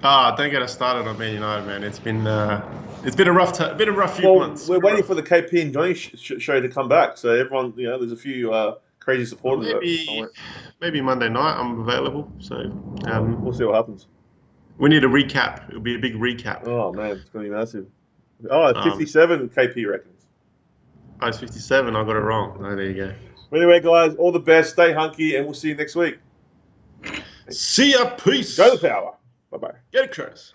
Speaker 1: Don't get us started on Man United, man. It's been a rough few months.
Speaker 3: We're waiting for the KP and Johnny show to come back. So everyone, there's a few crazy supporters.
Speaker 1: Maybe Monday night I'm available. So
Speaker 3: we'll see what happens.
Speaker 1: We need a recap. It'll be a big recap.
Speaker 3: Oh, man. It's going to be massive. Oh, 57 KP reckons.
Speaker 1: Oh, it's 57. I got it wrong. Oh, there you go.
Speaker 3: Anyway, guys, all the best. Stay hunky, and we'll see you next week.
Speaker 1: See ya. Peace.
Speaker 3: Go the power. Bye-bye.
Speaker 1: Get it, Chris.